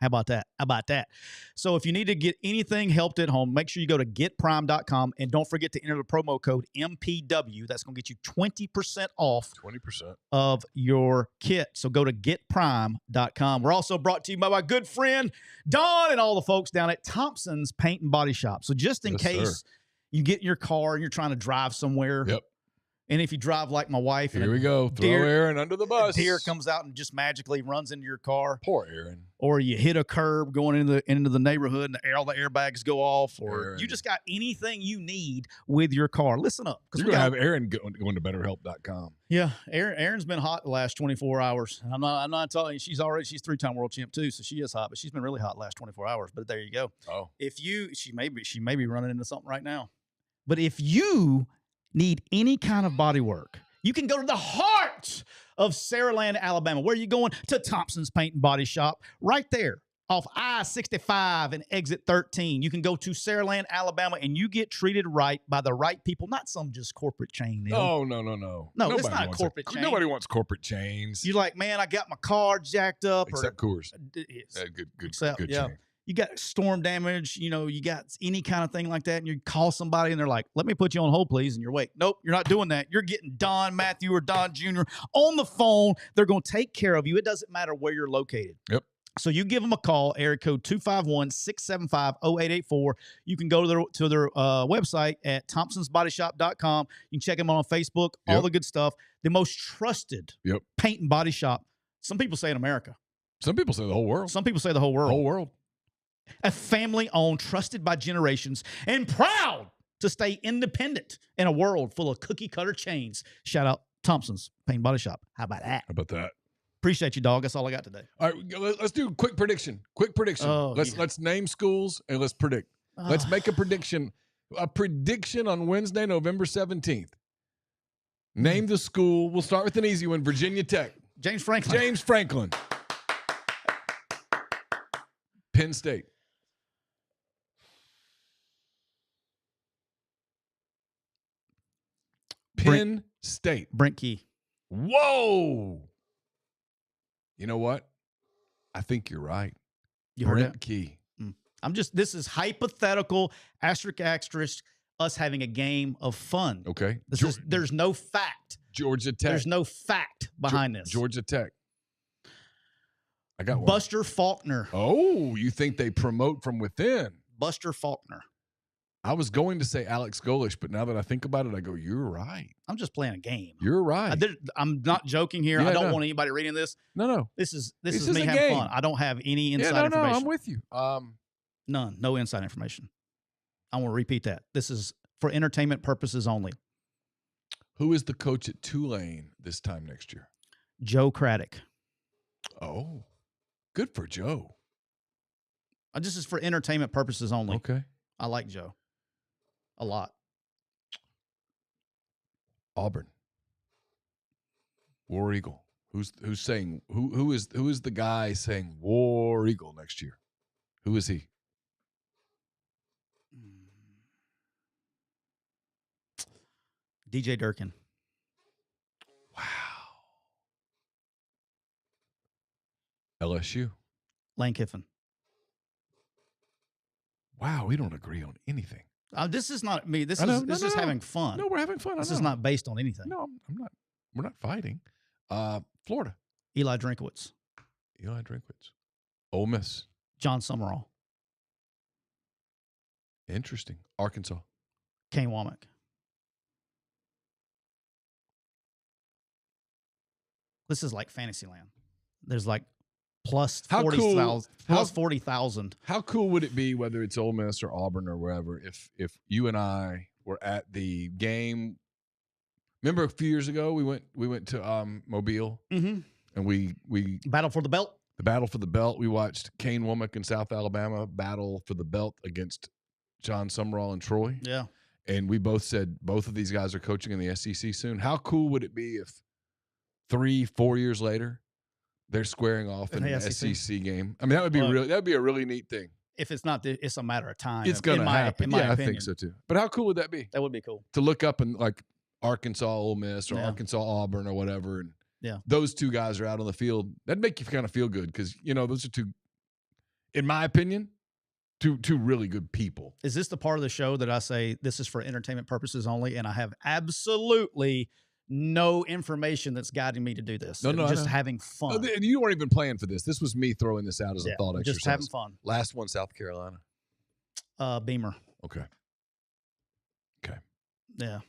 about that? How about that? So if you need to get anything helped at home, make sure you go to getprime.com and don't forget to enter the promo code MPW. That's going to get you 20% off 20% of your kit. So go to getprime.com. We're also brought to you by my good friend Don and all the folks down at Thompson's Paint and Body Shop. So just in case you get in your car and you're trying to drive somewhere. Yep. And if you drive like my wife, here we go. Throw Aaron under the bus. A deer comes out and just magically runs into your car. Poor Aaron. Or you hit a curb going into the neighborhood and all the airbags go off. Or Aaron. You just got anything you need with your car. Listen up. You're going to have Aaron going to BetterHelp.com. Yeah. Aaron's been hot the last 24 hours. I'm not telling you, she's 3-time world champ too, so she is hot, but she's been really hot the last 24 hours. But there you go. Oh. She may be running into something right now. But if you need any kind of body work, you can go to the heart of Saraland, Alabama. Where are you going? To Thompson's Paint and Body Shop. Right there off I-65 and exit 13. You can go to Saraland, Alabama, and you get treated right by the right people, not some just corporate chain. Oh, no. No, Nobody it's not a corporate chain. Nobody wants corporate chains. You're like, man, I got my car jacked up. Except Coors. Good chain. You got storm damage, you got any kind of thing like that, and you call somebody and they're like, let me put you on hold, please. And you're wait. Nope, you're not doing that. You're getting Don Matthew or Don Jr. on the phone. They're going to take care of you. It doesn't matter where you're located. Yep. So you give them a call, area code 251-675-0884. You can go to their website at thompsonsbodyshop.com. You can check them out on Facebook, all the good stuff. The most trusted paint and body shop. Some people say in America. Some people say the whole world. Some people say the whole world. Whole world. A family-owned, trusted by generations, and proud to stay independent in a world full of cookie-cutter chains. Shout out Thompson's Paint and Body Shop. How about that? Appreciate you, dog. That's all I got today. All right, let's do a quick prediction. Let's name schools and let's predict. Let's make a prediction. A prediction on Wednesday, November 17th. Name the school. We'll start with an easy one. Virginia Tech. James Franklin. Penn State. Penn State. Brent Key. Whoa. You know what? I think you're right. You heard Brent that? Key. This is hypothetical, asterisk, us having a game of fun. Okay. There's no fact. Georgia Tech. There's no fact behind this. Georgia Tech. I got one. Buster Faulkner. Oh, you think they promote from within? Buster Faulkner. I was going to say Alex Golish, but now that I think about it, I go, you're right. I'm just playing a game. You're right. I'm not joking here. I don't want anybody reading this. No. This is me having fun. I don't have any inside information. No, I'm with you. None. No inside information. I want to repeat that. This is for entertainment purposes only. Who is the coach at Tulane this time next year? Joe Craddock. Oh, good for Joe. This is for entertainment purposes only. Okay. I like Joe a lot. Auburn. War Eagle. Who's saying who is the guy saying War Eagle next year? Who is he? DJ Durkin. Wow. LSU. Lane Kiffin. Wow, we don't agree on anything. This is not me. This I know. is this is having fun. No, we're having fun. This is not based on anything. No, I'm not. We're not fighting. Florida. Eli Drinkwitz. Eli Drinkwitz. Ole Miss. John Summerall. Interesting. Arkansas. Kane Womack. This is like Fantasyland. There's like plus 40,000. Plus 40,000. How cool would it be, whether it's Ole Miss or Auburn or wherever, if you and I were at the game? Remember a few years ago we went to Mobile, and we Battle for the belt. The battle for the belt. We watched Kane Womack in South Alabama battle for the belt against John Summerall and Troy. Yeah. And we both said both of these guys are coaching in the SEC soon. How cool would it be if 3-4 years later they're squaring off in an SEC game? I mean, that would be a really neat thing. If it's not, it's a matter of time. It's going to happen. Yeah, I think so too. But how cool would that be? That would be cool to look up and like Arkansas, Ole Miss, or Arkansas, Auburn, or whatever, and those two guys are out on the field. That'd make you kind of feel good because those are two, in my opinion, two really good people. Is this the part of the show that I say this is for entertainment purposes only, and I have absolutely no information that's guiding me to do this? No, just having fun. And you weren't even playing for this. This was me throwing this out as a thought exercise. Just having fun. Last one, South Carolina. Beamer. Okay. Yeah.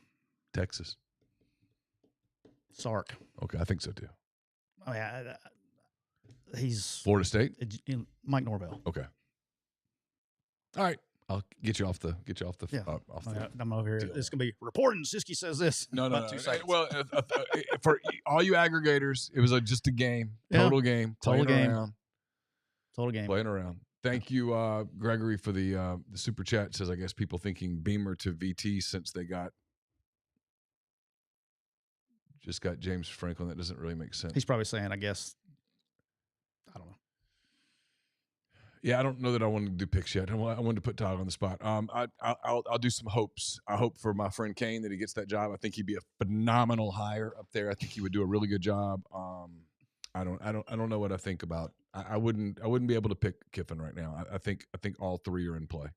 Texas. Sark. Okay, I think so too. Oh yeah, he's Florida State. Mike Norvell. Okay. All right, I'll get you off the. I'm over here. Deal. It's gonna be reporting. Siskey says this. No. Well, for all you aggregators, it was just a game. Total game. Total game. Around. Total game. Playing around. Thank you, Gregory, for the super chat. It says, I guess people thinking Beamer to VT since they got James Franklin. That doesn't really make sense. He's probably saying, I guess, I don't know. Yeah, I don't know that I wanted to do picks yet. I wanted to put Todd on the spot. I'll do some hopes. I hope for my friend Kane that he gets that job. I think he'd be a phenomenal hire up there. I think he would do a really good job. I don't know what I think about. I wouldn't be able to pick Kiffin right now. I think all three are in play.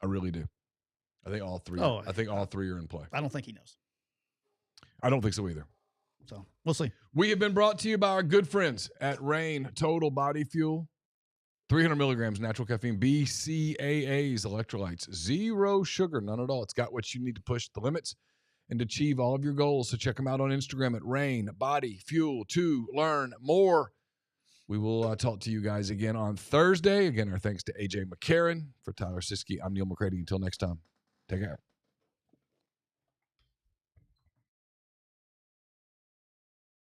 I really do. I think all three. I think all three are in play. I don't think he knows. I don't think so either. So we'll see. We have been brought to you by our good friends at Rain Total Body Fuel. 300 milligrams natural caffeine, BCAAs, electrolytes, zero sugar, none at all. It's got what you need to push the limits and achieve all of your goals. So check them out on Instagram at Rain Body Fuel to learn more. We will talk to you guys again on Thursday. Again, our thanks to AJ McCarron. For Tyler Siskey, I'm Neal McCready. Until next time, take care.